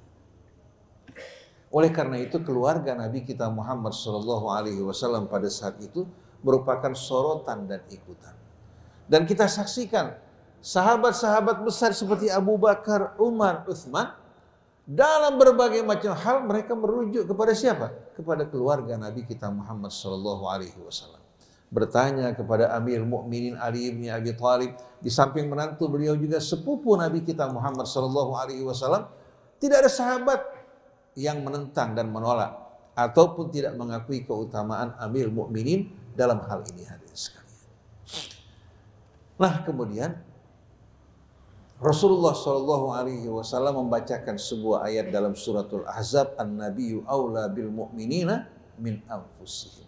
Oleh karena itu keluarga Nabi kita Muhammad SAW pada saat itu merupakan sorotan dan ikutan. Dan kita saksikan sahabat-sahabat besar seperti Abu Bakar, Umar, Utsman, dalam berbagai macam hal mereka merujuk kepada siapa? Kepada keluarga Nabi kita Muhammad SAW. Bertanya kepada Amir Mukminin Ali bin Abi Thalib, di samping menantu beliau juga sepupu Nabi kita Muhammad SAW, tidak ada sahabat yang menentang dan menolak ataupun tidak mengakui keutamaan Amir Mukminin dalam hal ini hadirin sekalian. Nah, kemudian Rasulullah SAW membacakan sebuah ayat dalam suratul Ahzab, An-Nabiyyu aula bil mu'minina min anfusihim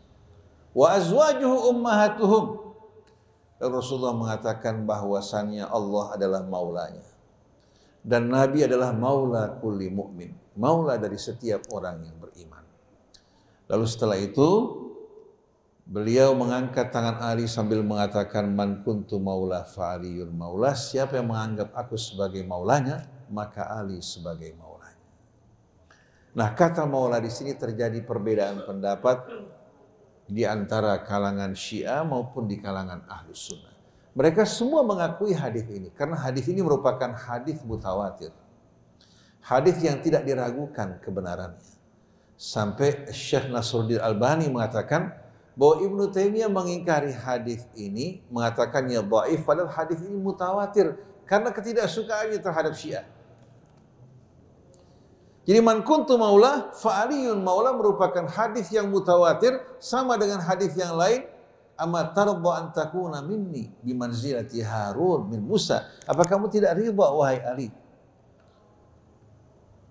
wa azwajuhu ummahatuhum. Rasulullah mengatakan bahwasannya Allah adalah maulanya dan Nabi adalah maula kulli mu'min, maula dari setiap orang yang beriman. Lalu setelah itu beliau mengangkat tangan Ali sambil mengatakan man kuntu maula fa aliyun maula, siapa yang menganggap aku sebagai maulanya maka Ali sebagai maulanya. Nah, kata maula di sini terjadi perbedaan pendapat di antara kalangan Syiah maupun di kalangan Ahlus Sunnah. Mereka semua mengakui hadis ini karena hadis ini merupakan hadis mutawatir. Hadis yang tidak diragukan kebenarannya. Sampai Syekh Nasruddin Albani mengatakan bahwa Ibnu Taimiyah mengingkari hadis ini, mengatakannya dhaif, padahal hadis ini mutawatir karena ketidaksukaannya terhadap Syiah. Jadi man kuntu maula fa aliyun maula merupakan hadis yang mutawatir, sama dengan hadis yang lain, amma tarda an takuna minni bi manzilati Harun min Musa. Apa kamu tidak ridha wahai Ali?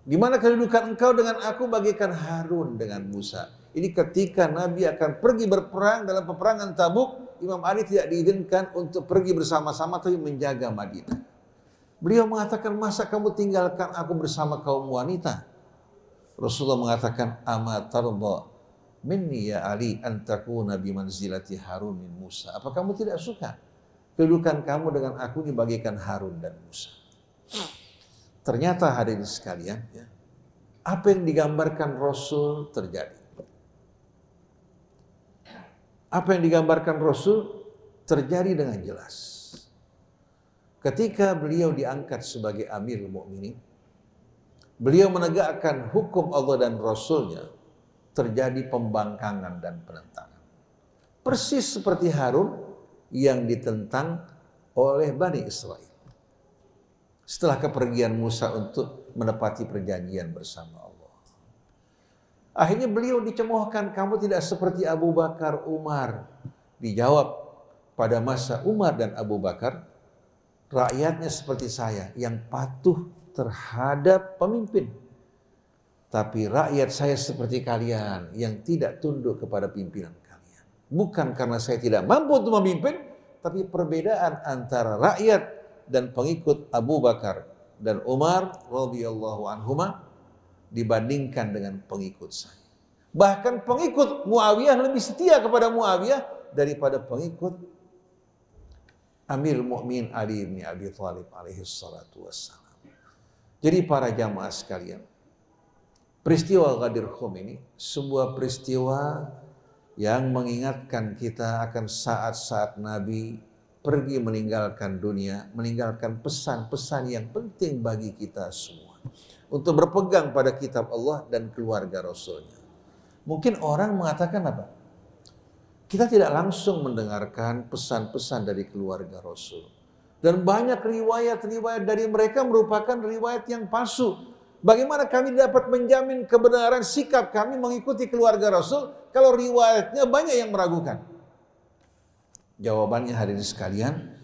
Di mana kedudukan engkau dengan aku bagaikan Harun dengan Musa. Ini ketika Nabi akan pergi berperang dalam peperangan Tabuk, Imam Ali tidak diizinkan untuk pergi bersama-sama tapi menjaga Madinah. Beliau mengatakan, masa kamu tinggalkan aku bersama kaum wanita? Rasulullah mengatakan, ama tarda minni ya Ali an takuna bi manzilati Harun min Musa. Apa kamu tidak suka kedudukan kamu dengan aku ini bagaikan Harun dan Musa? Ternyata hadirin sekalian, ya, apa yang digambarkan Rasul terjadi. Apa yang digambarkan Rasul terjadi dengan jelas. Ketika beliau diangkat sebagai Amirul Mukminin, beliau menegakkan hukum Allah dan Rasulnya, terjadi pembangkangan dan penentangan. Persis seperti Harun yang ditentang oleh Bani Israel setelah kepergian Musa untuk menepati perjanjian bersama Allah. Akhirnya beliau dicemoohkan, kamu tidak seperti Abu Bakar, Umar. Dijawab, pada masa Umar dan Abu Bakar, rakyatnya seperti saya yang patuh terhadap pemimpin. Tapi rakyat saya seperti kalian yang tidak tunduk kepada pimpinan kalian. Bukan karena saya tidak mampu untuk memimpin, tapi perbedaan antara rakyat dan pengikut Abu Bakar dan Umar radhiyallahu anhuma dibandingkan dengan pengikut saya. Bahkan pengikut Muawiyah lebih setia kepada Muawiyah daripada pengikut Amirul Mukminin Ali bin Abi Thalib alaihi salatu wassalam. Jadi para jamaah sekalian, peristiwa Ghadir Khum ini sebuah peristiwa yang mengingatkan kita akan saat-saat Nabi pergi meninggalkan dunia, meninggalkan pesan-pesan yang penting bagi kita semua untuk berpegang pada kitab Allah dan keluarga Rasulnya. Mungkin orang mengatakan apa? Kita tidak langsung mendengarkan pesan-pesan dari keluarga Rasul. Dan banyak riwayat-riwayat dari mereka merupakan riwayat yang palsu. Bagaimana kami dapat menjamin kebenaran sikap kami mengikuti keluarga Rasul kalau riwayatnya banyak yang meragukan? Jawabannya hadirin sekalian,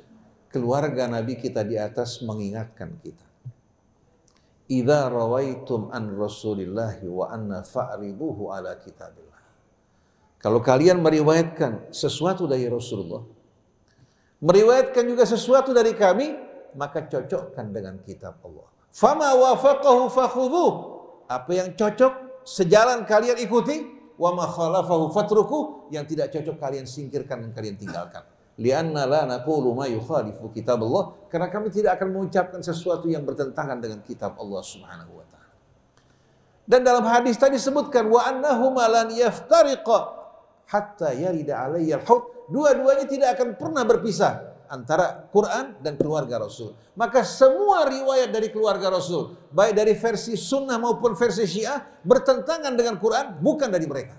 keluarga Nabi kita di atas mengingatkan kita. Idza rawaitum an Rasulillahi wa anna fa'ribuhu ala kitabillah. Kalau kalian meriwayatkan sesuatu dari Rasulullah, meriwayatkan juga sesuatu dari kami, maka cocokkan dengan kitab Allah. Fama wafaqahu fakhudhuh. Apa yang cocok sejalan kalian ikuti, wa ma khalafahu fatruku, yang tidak cocok kalian singkirkan dan kalian tinggalkan. Lianna la naqulu ma yukhalifu kitab Allah, karena kami tidak akan mengucapkan sesuatu yang bertentangan dengan kitab Allah Subhanahu wa taala. Dan dalam hadis tadi disebutkan wa annahuma lan yaftariqa hatta yarida alayya al-haud. Dua-duanya tidak akan pernah berpisah antara Quran dan keluarga Rasul. Maka semua riwayat dari keluarga Rasul, baik dari versi sunnah maupun versi syiah, bertentangan dengan Quran, bukan dari mereka.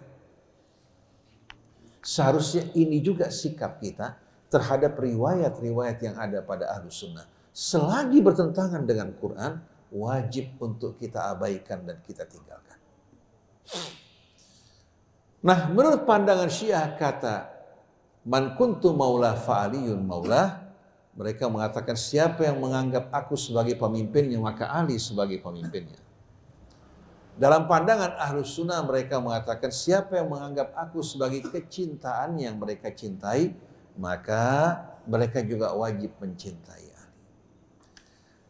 Seharusnya ini juga sikap kita terhadap riwayat-riwayat yang ada pada ahlu sunnah. Selagi bertentangan dengan Quran, wajib untuk kita abaikan dan kita tinggalkan. Nah, menurut pandangan Syiah kata man kuntu maulah fa'aliyun maulah, mereka mengatakan siapa yang menganggap aku sebagai pemimpinnya maka Ali sebagai pemimpinnya. Dalam pandangan Ahlus Sunnah mereka mengatakan siapa yang menganggap aku sebagai kecintaan yang mereka cintai, maka mereka juga wajib mencintai Ali.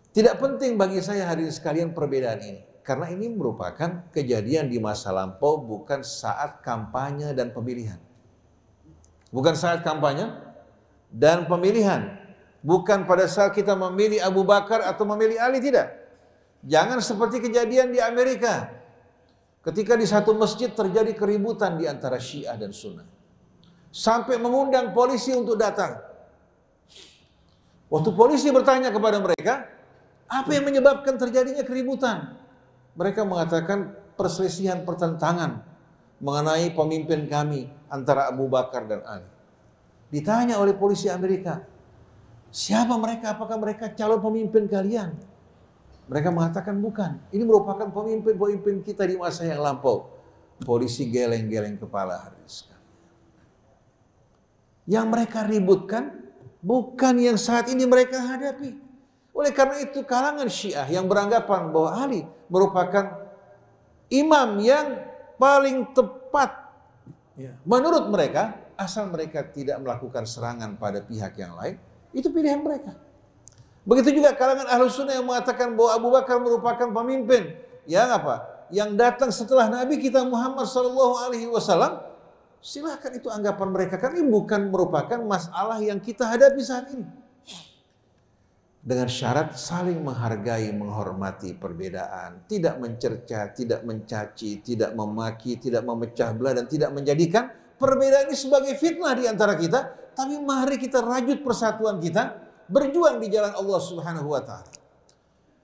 Tidak penting bagi saya hadirin sekalian perbedaan ini. Karena ini merupakan kejadian di masa lampau, bukan saat kampanye dan pemilihan. Bukan saat kampanye dan pemilihan. Bukan pada saat kita memilih Abu Bakar atau memilih Ali, tidak. Jangan seperti kejadian di Amerika. Ketika di satu masjid terjadi keributan di antara Syiah dan Sunnah. Sampai mengundang polisi untuk datang. Waktu polisi bertanya kepada mereka, apa yang menyebabkan terjadinya keributan? Mereka mengatakan perselisihan pertentangan mengenai pemimpin kami antara Abu Bakar dan Ali. Ditanya oleh polisi Amerika, siapa mereka? Apakah mereka calon pemimpin kalian? Mereka mengatakan bukan. Ini merupakan pemimpin-pemimpin kita di masa yang lampau. Polisi geleng-geleng kepala hadis. Yang mereka ributkan bukan yang saat ini mereka hadapi. Oleh karena itu kalangan Syiah yang beranggapan bahwa Ali merupakan imam yang paling tepat menurut mereka, asal mereka tidak melakukan serangan pada pihak yang lain, itu pilihan mereka. Begitu juga kalangan Ahlus Sunnah yang mengatakan bahwa Abu Bakar merupakan pemimpin yang apa? Yang datang setelah Nabi kita Muhammad SAW. Silahkan itu anggapan mereka, karena ini bukan merupakan masalah yang kita hadapi saat ini. Dengan syarat saling menghargai, menghormati perbedaan, tidak mencerca, tidak mencaci, tidak memaki, tidak memecah belah, dan tidak menjadikan perbedaan ini sebagai fitnah di antara kita. Tapi mari kita rajut persatuan kita, berjuang di jalan Allah Subhanahu wa taala.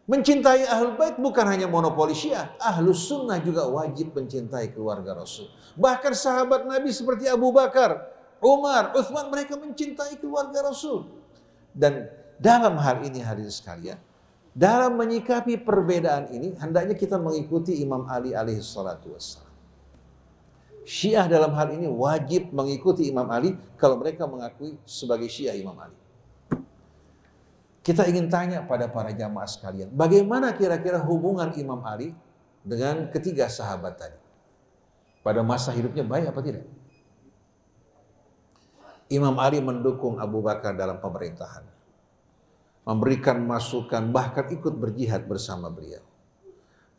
Mencintai Ahlul Bait bukan hanya monopoli Syiah, Ahlus Sunnah juga wajib mencintai keluarga Rasul. Bahkan sahabat Nabi seperti Abu Bakar, Umar, Uthman, mereka mencintai keluarga Rasul. Dan dalam hal ini hadirin sekalian, dalam menyikapi perbedaan ini, hendaknya kita mengikuti Imam Ali alaihi salatu wassalam. Syiah dalam hal ini wajib mengikuti Imam Ali kalau mereka mengakui sebagai Syiah Imam Ali. Kita ingin tanya pada para jamaah sekalian, bagaimana kira-kira hubungan Imam Ali dengan ketiga sahabat tadi? Pada masa hidupnya baik apa tidak? Imam Ali mendukung Abu Bakar dalam pemerintahan, memberikan masukan, bahkan ikut berjihad bersama beliau.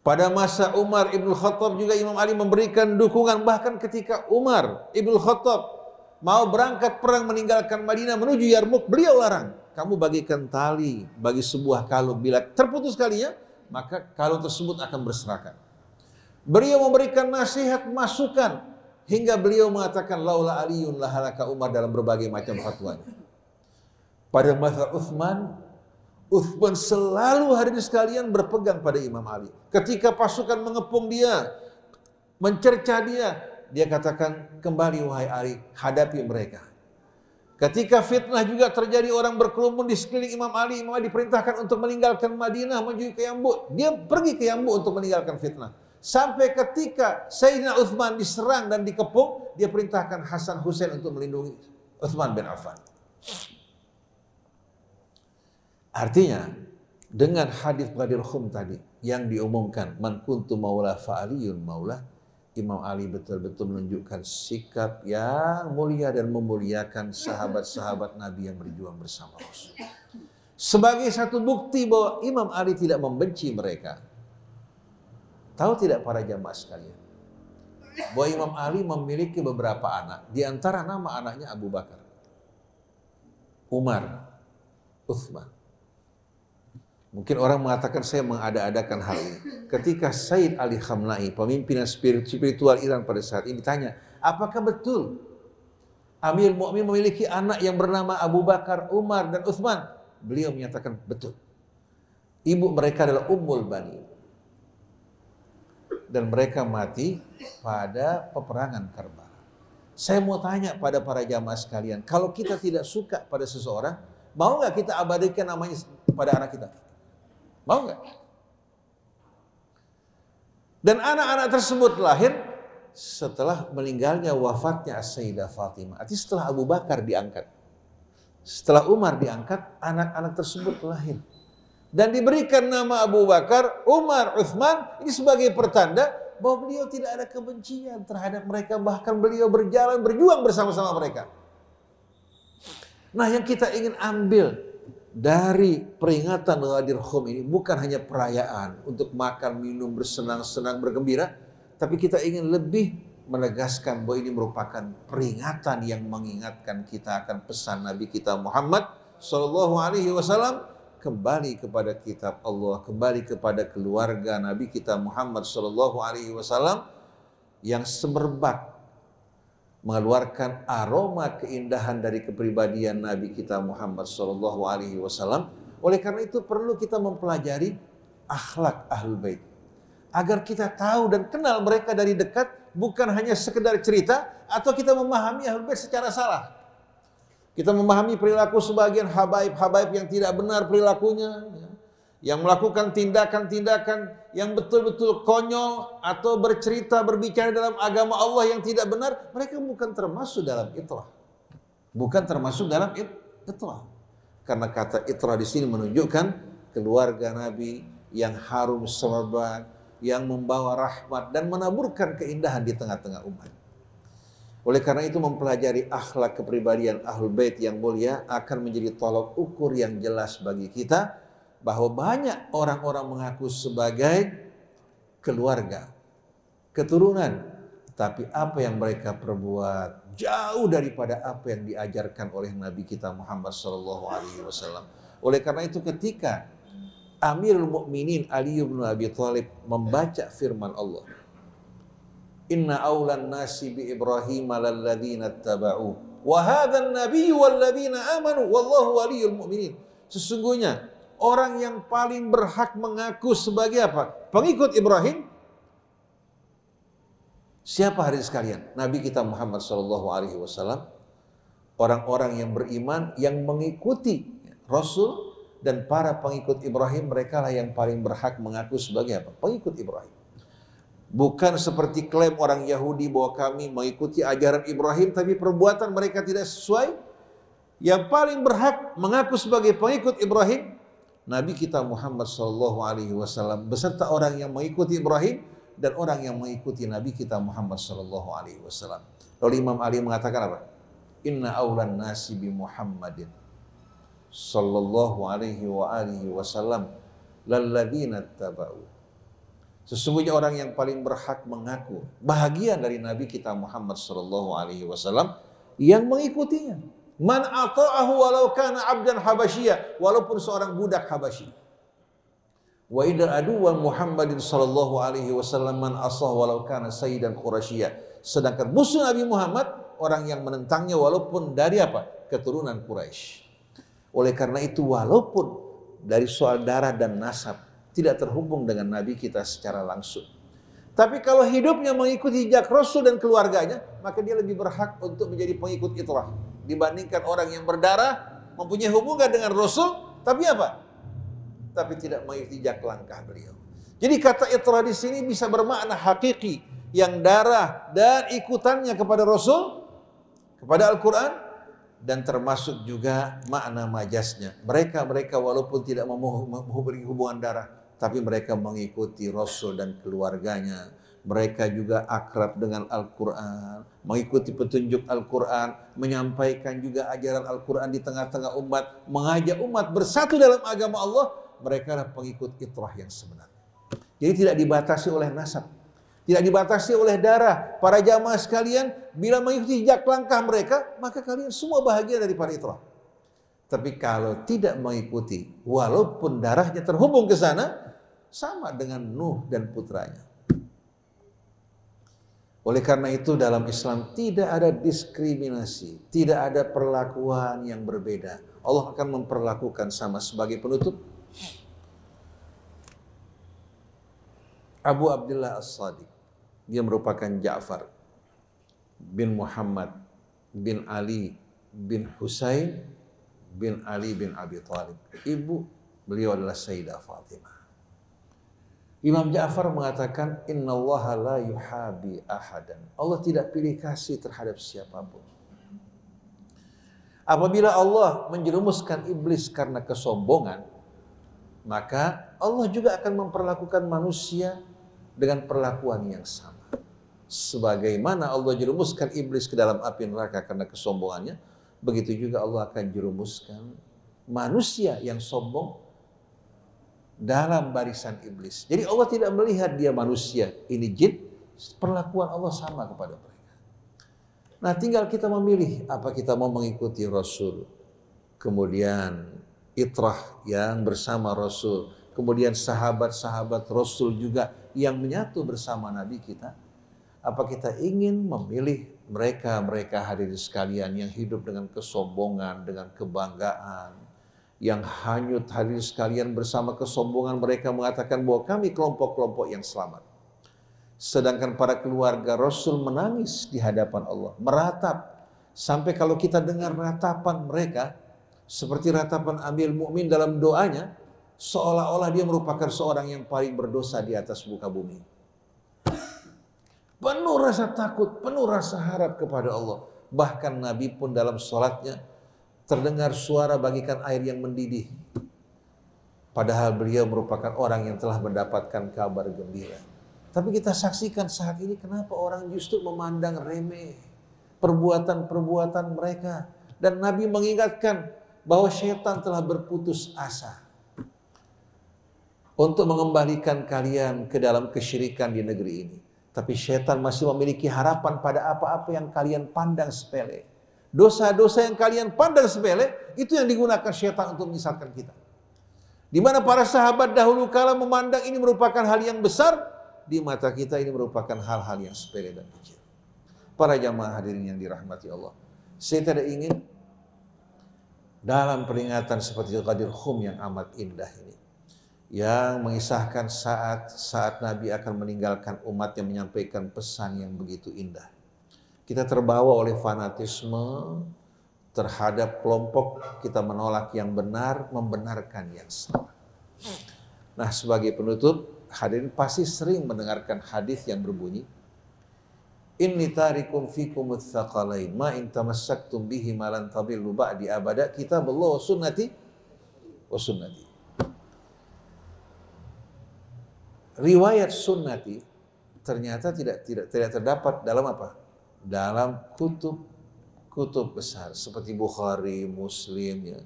Pada masa Umar Ibn Khattab juga Imam Ali memberikan dukungan, bahkan ketika Umar Ibn Khattab mau berangkat perang meninggalkan Madinah menuju Yarmuk, beliau larang. Kamu bagikan tali bagi sebuah kalung, bila terputus kalinya, maka kalung tersebut akan berserakan. Beliau memberikan nasihat, masukan, hingga beliau mengatakan laula aliyun lahalaka Umar dalam berbagai macam fatwanya. Pada masa Uthman selalu hadirin sekalian berpegang pada Imam Ali. Ketika pasukan mengepung dia, mencerca dia katakan, kembali wahai Ali, hadapi mereka. Ketika fitnah juga terjadi, orang berkerumun di sekeliling Imam Ali diperintahkan untuk meninggalkan Madinah menuju ke Yambu. Dia pergi ke Yambu untuk meninggalkan fitnah. Sampai ketika Sayyidina Uthman diserang dan dikepung, dia perintahkan Hasan Hussein untuk melindungi Uthman bin Affan. Artinya, dengan hadis Ghadir Khum tadi yang diumumkan, man kuntu maula fa'aliyun maula, Imam Ali betul-betul menunjukkan sikap yang mulia dan memuliakan sahabat-sahabat Nabi yang berjuang bersama Rasul. Sebagai satu bukti bahwa Imam Ali tidak membenci mereka. Tahu tidak para jamaah sekalian, bahwa Imam Ali memiliki beberapa anak, di antara nama anaknya Abu Bakar, Umar, Uthman. Mungkin orang mengatakan saya mengada-adakan hal ini. Ketika Sayyid Ali Khamenei, pemimpinan spiritual Iran pada saat ini, ditanya, apakah betul Amir Mu'min memiliki anak yang bernama Abu Bakar, Umar, dan Uthman? Beliau menyatakan betul. Ibu mereka adalah Ummul Bani. Dan mereka mati pada peperangan Karbala. Saya mau tanya pada para jamaah sekalian, kalau kita tidak suka pada seseorang, mau nggak kita abadikan namanya pada anak kita? Mau nggak? Dan anak-anak tersebut lahir setelah meninggalnya, wafatnya Sayyidah Fatimah. Artinya setelah Abu Bakar diangkat, setelah Umar diangkat, anak-anak tersebut lahir. Dan diberikan nama Abu Bakar, Umar, Uthman, ini sebagai pertanda bahwa beliau tidak ada kebencian terhadap mereka, bahkan beliau berjuang bersama-sama mereka. Nah, yang kita ingin ambil dari peringatan Ghadir Khum ini bukan hanya perayaan untuk makan, minum, bersenang-senang, bergembira, tapi kita ingin lebih menegaskan bahwa ini merupakan peringatan yang mengingatkan kita akan pesan Nabi kita Muhammad SAW, kembali kepada kitab Allah, kembali kepada keluarga Nabi kita Muhammad SAW yang semerbak mengeluarkan aroma keindahan dari kepribadian Nabi kita Muhammad SAW. Oleh karena itu perlu kita mempelajari akhlak Ahlul Bait, agar kita tahu dan kenal mereka dari dekat, bukan hanya sekedar cerita atau kita memahami Ahlul Bait secara salah. Kita memahami perilaku sebagian habaib-habaib yang tidak benar perilakunya, yang melakukan tindakan-tindakan yang betul-betul konyol atau berbicara dalam agama Allah yang tidak benar, mereka bukan termasuk dalam itrah. Bukan termasuk dalam itrah. Karena kata itrah di sini menunjukkan keluarga Nabi yang harum semerbak, yang membawa rahmat dan menaburkan keindahan di tengah-tengah umat. Oleh karena itu mempelajari akhlak kepribadian Ahlul Bait yang mulia akan menjadi tolok ukur yang jelas bagi kita, bahwa banyak orang-orang mengaku sebagai keluarga, keturunan, tapi apa yang mereka perbuat jauh daripada apa yang diajarkan oleh Nabi kita Muhammad SAW. Oleh karena itu ketika Amirul Mukminin Ali bin Abi Thalib membaca firman Allah, Inna awlan nasi bi Ibrahim lalladzina taba'u wa hadzal nabiyyu walladzina amanu wallahu waliyul mu'minin. Sesungguhnya orang yang paling berhak mengaku sebagai apa? Pengikut Ibrahim. Siapa hadirin sekalian? Nabi kita Muhammad SAW. Orang-orang yang beriman yang mengikuti Rasul dan para pengikut Ibrahim, mereka lah yang paling berhak mengaku sebagai apa? Pengikut Ibrahim. Bukan seperti klaim orang Yahudi bahwa kami mengikuti ajaran Ibrahim tapi perbuatan mereka tidak sesuai. Yang paling berhak mengaku sebagai pengikut Ibrahim Nabi kita Muhammad SAW beserta orang yang mengikuti Ibrahim dan orang yang mengikuti Nabi kita Muhammad SAW. Lalu Imam Ali mengatakan apa? Inna awlan nasi bi Muhammadin sallallahu alaihi wa alihi wasallam lalladzina tabau. Sesungguhnya orang yang paling berhak mengaku bahagian dari Nabi kita Muhammad sallallahu alaihi wasallam yang mengikutinya. Man ata'ahu walau kana 'abdan habasyiyya, walaupun seorang budak Habasyi. Wa idza aduwa Muhammadin sallallahu alaihi wasallam man asah walau kana sayyidan Quraisyya. Sedangkan musuh Nabi Muhammad orang yang menentangnya walaupun dari apa? Keturunan Quraisy. Oleh karena itu walaupun dari soal darah dan nasab tidak terhubung dengan Nabi kita secara langsung. Tapi kalau hidupnya mengikuti jejak Rasul dan keluarganya, maka dia lebih berhak untuk menjadi pengikut itrah dibandingkan orang yang berdarah mempunyai hubungan dengan Rasul, tapi apa? Tapi tidak mengikuti jejak langkah beliau. Jadi kata itrah di sini bisa bermakna hakiki, yang darah dan ikutannya kepada Rasul, kepada Al-Quran, dan termasuk juga makna majasnya. Mereka walaupun tidak memiliki hubungan darah, tapi mereka mengikuti Rasul dan keluarganya. Mereka juga akrab dengan Al-Quran, mengikuti petunjuk Al-Quran, menyampaikan juga ajaran Al-Quran di tengah-tengah umat, mengajak umat bersatu dalam agama Allah. Mereka adalah pengikut itrah yang sebenarnya. Jadi tidak dibatasi oleh nasab, tidak dibatasi oleh darah. Para jamaah sekalian, bila mengikuti jejak langkah mereka, maka kalian semua bahagia daripada itrah. Tapi kalau tidak mengikuti, walaupun darahnya terhubung ke sana, sama dengan Nuh dan putranya. Oleh karena itu dalam Islam tidak ada diskriminasi, tidak ada perlakuan yang berbeda. Allah akan memperlakukan sama. Sebagai penutup, Abu Abdullah As-Sadiq, dia merupakan Ja'far bin Muhammad bin Ali bin Husain bin Ali bin Abi Thalib. Ibu beliau adalah Sayyidah Fatimah. Imam Ja'far mengatakan, innallaha la yuhabi ahadan. Allah tidak pilih kasih terhadap siapapun. Apabila Allah menjerumuskan iblis karena kesombongan, maka Allah juga akan memperlakukan manusia dengan perlakuan yang sama. Sebagaimana Allah jerumuskan iblis ke dalam api neraka karena kesombongannya, begitu juga Allah akan jerumuskan manusia yang sombong dalam barisan iblis. Jadi Allah tidak melihat dia manusia, ini jin, perlakuan Allah sama kepada mereka. Nah, tinggal kita memilih apa kita mau mengikuti Rasul, kemudian itrah yang bersama Rasul, kemudian sahabat-sahabat Rasul juga yang menyatu bersama Nabi kita. Apa kita ingin memilih mereka hadirin sekalian yang hidup dengan kesombongan, dengan kebanggaan, yang hanyut hadirin sekalian bersama kesombongan mereka mengatakan bahwa kami kelompok-kelompok yang selamat. Sedangkan para keluarga Rasul menangis di hadapan Allah, meratap. Sampai kalau kita dengar ratapan mereka, seperti ratapan Amirul Mukminin dalam doanya, seolah-olah dia merupakan seorang yang paling berdosa di atas muka bumi. Penuh rasa takut, penuh rasa harap kepada Allah. Bahkan Nabi pun dalam sholatnya terdengar suara bagikan air yang mendidih. Padahal beliau merupakan orang yang telah mendapatkan kabar gembira. Tapi kita saksikan saat ini kenapa orang justru memandang remeh perbuatan-perbuatan mereka. Dan Nabi mengingatkan bahwa syaitan telah berputus asa untuk mengembalikan kalian ke dalam kesyirikan di negeri ini. Tapi syaitan masih memiliki harapan pada apa-apa yang kalian pandang sepele. Dosa-dosa yang kalian pandang sepele, itu yang digunakan syaitan untuk menyesatkan kita. Di mana para sahabat dahulu kala memandang ini merupakan hal yang besar, di mata kita ini merupakan hal-hal yang sepele dan kecil. Para jamaah hadirin yang dirahmati Allah, saya tidak ingin dalam peringatan seperti Ghadir Khum yang amat indah ini, yang mengisahkan saat Nabi akan meninggalkan umat yang menyampaikan pesan yang begitu indah. Kita terbawa oleh fanatisme terhadap kelompok, kita menolak yang benar, membenarkan yang salah. Nah, sebagai penutup, hadirin pasti sering mendengarkan hadis yang berbunyi, inni tarikum fikum tsaqalain ma in tamassaktum bihi ma lan tadillu ba'di abada kitabullah wa sunnati wa sunnati. Riwayat sunnati ternyata tidak terdapat dalam apa? Dalam kutub besar seperti Bukhari, Muslim, ya.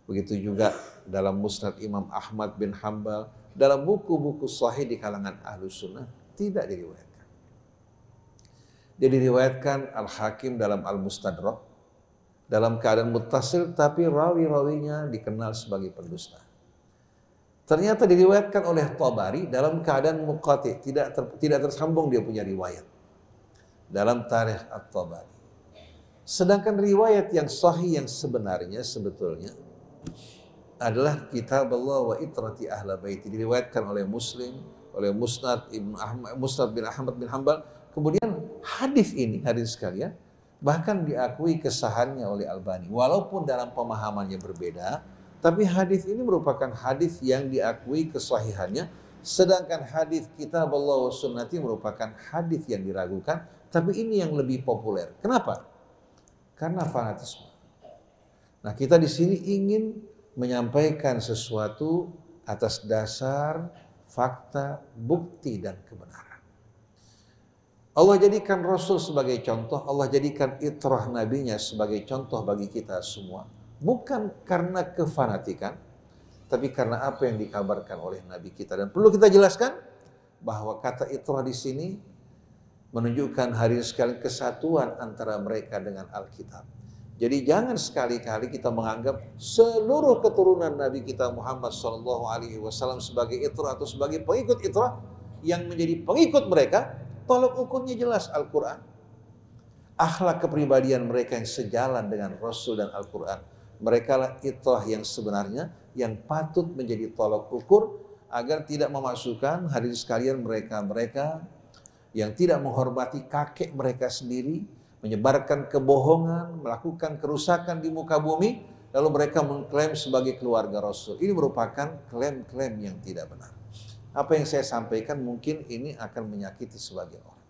Begitu juga dalam Musnad Imam Ahmad bin Hanbal, dalam buku-buku sahih di kalangan Ahlus Sunnah tidak diriwayatkan. Dia diriwayatkan Al-Hakim dalam Al-Mustadrak dalam keadaan muttasil, tapi rawi-rawinya dikenal sebagai pendusta. Ternyata diriwayatkan oleh Tabari dalam keadaan muqati, tidak tersambung dia punya riwayat dalam Tarikh At-Tabari. Sedangkan riwayat yang sahih yang sebenarnya sebetulnya adalah kitab Allah wa itrati ahla baiti, diriwayatkan oleh Muslim, oleh Musnad bin Ahmad bin Hanbal. Kemudian hadis ini, hadis sekalian, bahkan diakui kesahannya oleh Albani, walaupun dalam pemahamannya berbeda, tapi hadis ini merupakan hadis yang diakui kesahihannya, sedangkan hadis kitab Allah wa sunnati merupakan hadis yang diragukan, tapi ini yang lebih populer. Kenapa? Karena fanatisme. Nah, kita di sini ingin menyampaikan sesuatu atas dasar fakta, bukti, dan kebenaran. Allah jadikan Rasul sebagai contoh, Allah jadikan itrah nabinya sebagai contoh bagi kita semua. Bukan karena kefanatikan, tapi karena apa yang dikabarkan oleh Nabi kita. Dan perlu kita jelaskan bahwa kata itrah di sini menunjukkan hari sekali kesatuan antara mereka dengan Alkitab. Jadi jangan sekali-kali kita menganggap seluruh keturunan Nabi kita Muhammad SAW sebagai itrah atau sebagai pengikut itrah. Yang menjadi pengikut mereka, tolok ukurnya jelas Al-Quran. Akhlak kepribadian mereka yang sejalan dengan Rasul dan Al-Quran. Mereka lah itrah yang sebenarnya, yang patut menjadi tolok ukur agar tidak memasukkan hadirin sekalian mereka yang tidak menghormati kakek mereka sendiri, menyebarkan kebohongan, melakukan kerusakan di muka bumi, lalu mereka mengklaim sebagai keluarga Rasul. Ini merupakan klaim-klaim yang tidak benar. Apa yang saya sampaikan mungkin ini akan menyakiti sebagian orang,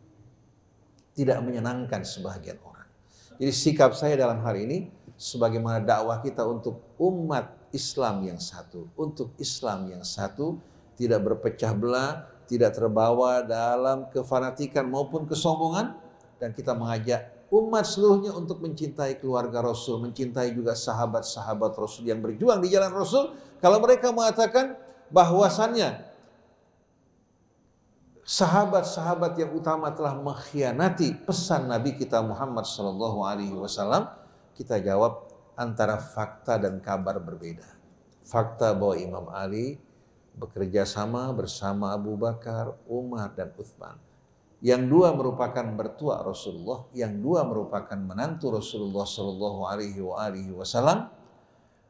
tidak menyenangkan sebagian orang. Jadi sikap saya dalam hal ini, sebagaimana dakwah kita untuk umat Islam yang satu, untuk Islam yang satu, tidak berpecah belah, tidak terbawa dalam kefanatikan maupun kesombongan, dan kita mengajak umat seluruhnya untuk mencintai keluarga Rasul, mencintai juga sahabat-sahabat Rasul yang berjuang di jalan Rasul. Kalau mereka mengatakan bahwasannya sahabat-sahabat yang utama telah mengkhianati pesan Nabi kita Muhammad SAW, kita jawab antara fakta dan kabar berbeda. Fakta bahwa Imam Ali bekerja sama bersama Abu Bakar, Umar, dan Utsman. Yang dua merupakan mertua Rasulullah, yang dua merupakan menantu Rasulullah SAW.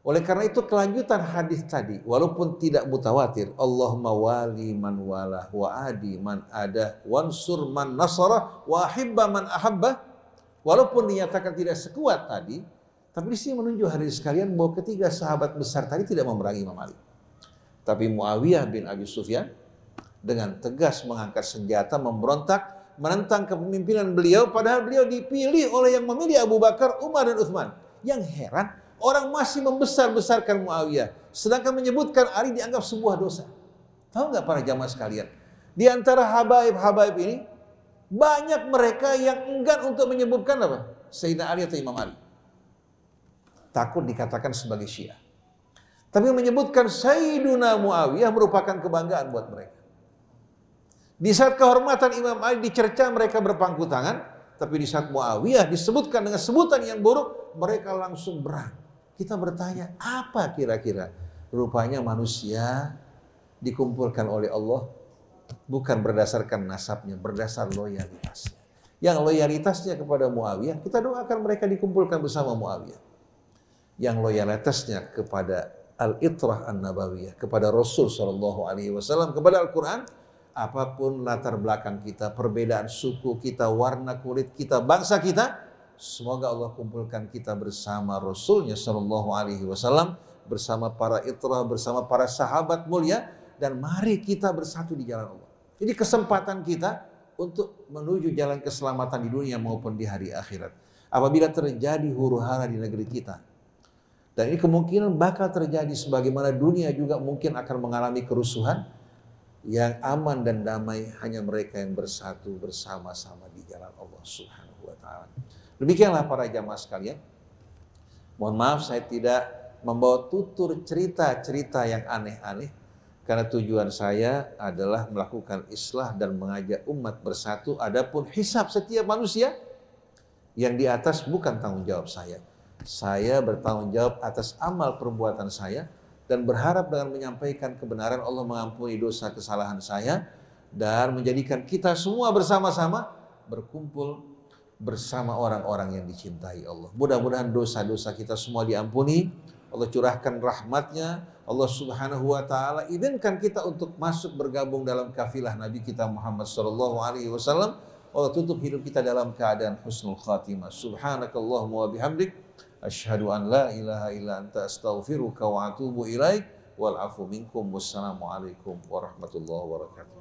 Oleh karena itu kelanjutan hadis tadi, walaupun tidak mutawatir, Allahumma wali man walah, wa adi man adah, wansur man nasarah, wa ahibba man ahabbah. Walaupun dinyatakan tidak sekuat tadi, tapi di sini menunjuk hadis sekalian bahwa ketiga sahabat besar tadi tidak memerangi Imam Ali. Tapi Muawiyah bin Abi Sufyan dengan tegas mengangkat senjata, memberontak, menentang kepemimpinan beliau, padahal beliau dipilih oleh yang memilih Abu Bakar, Umar, dan Utsman. Yang heran, orang masih membesar-besarkan Muawiyah, sedangkan menyebutkan Ali dianggap sebuah dosa. Tahu nggak para jamaah sekalian? Di antara habaib-habaib ini, banyak mereka yang enggan untuk menyebutkan apa? Sayyidina Ali atau Imam Ali. Takut dikatakan sebagai Syiah. Tapi menyebutkan Sayyiduna Muawiyah merupakan kebanggaan buat mereka. Di saat kehormatan Imam Ali dicerca, mereka berpangku tangan. Tapi di saat Muawiyah disebutkan dengan sebutan yang buruk, mereka langsung berang. Kita bertanya, apa kira-kira? Rupanya manusia dikumpulkan oleh Allah bukan berdasarkan nasabnya, berdasar loyalitasnya. Yang loyalitasnya kepada Muawiyah, kita doakan mereka dikumpulkan bersama Muawiyah. yang loyalitasnya kepada al-itrah an-nabawiyah, kepada Rasul Shallallahu Alaihi Wasallam, kepada Al-Quran, apapun latar belakang kita, perbedaan suku kita, warna kulit kita, bangsa kita, semoga Allah kumpulkan kita bersama Rasulnya Shallallahu Alaihi Wasallam, bersama para itrah, bersama para sahabat mulia, dan mari kita bersatu di jalan Allah. Jadi kesempatan kita untuk menuju jalan keselamatan di dunia maupun di hari akhirat. Apabila terjadi huru-hara di negeri kita, dan ini kemungkinan bakal terjadi sebagaimana dunia juga mungkin akan mengalami kerusuhan, yang aman dan damai hanya mereka yang bersatu bersama-sama di jalan Allah Subhanahu wa Ta'ala. Demikianlah para jamaah sekalian. Mohon maaf saya tidak membawa tutur cerita-cerita yang aneh-aneh, karena tujuan saya adalah melakukan islah dan mengajak umat bersatu. Adapun hisab setiap manusia yang di atas bukan tanggung jawab saya. Saya bertanggung jawab atas amal perbuatan saya dan berharap dengan menyampaikan kebenaran Allah mengampuni dosa kesalahan saya dan menjadikan kita semua bersama-sama berkumpul bersama orang-orang yang dicintai Allah. Mudah-mudahan dosa-dosa kita semua diampuni, Allah curahkan rahmatnya, Allah Subhanahu wa Ta'ala izinkan kita untuk masuk bergabung dalam kafilah Nabi kita Muhammad sallallahu alaihi wasallam. Allah tutup hidup kita dalam keadaan husnul khatimah. Subhanakallahumma wa bihamdik, asyhadu an la ilaha illa anta astaghfiruka wa atubu ilaik, wal afu minkum, wassalamu alaikum warahmatullahi wabarakatuh.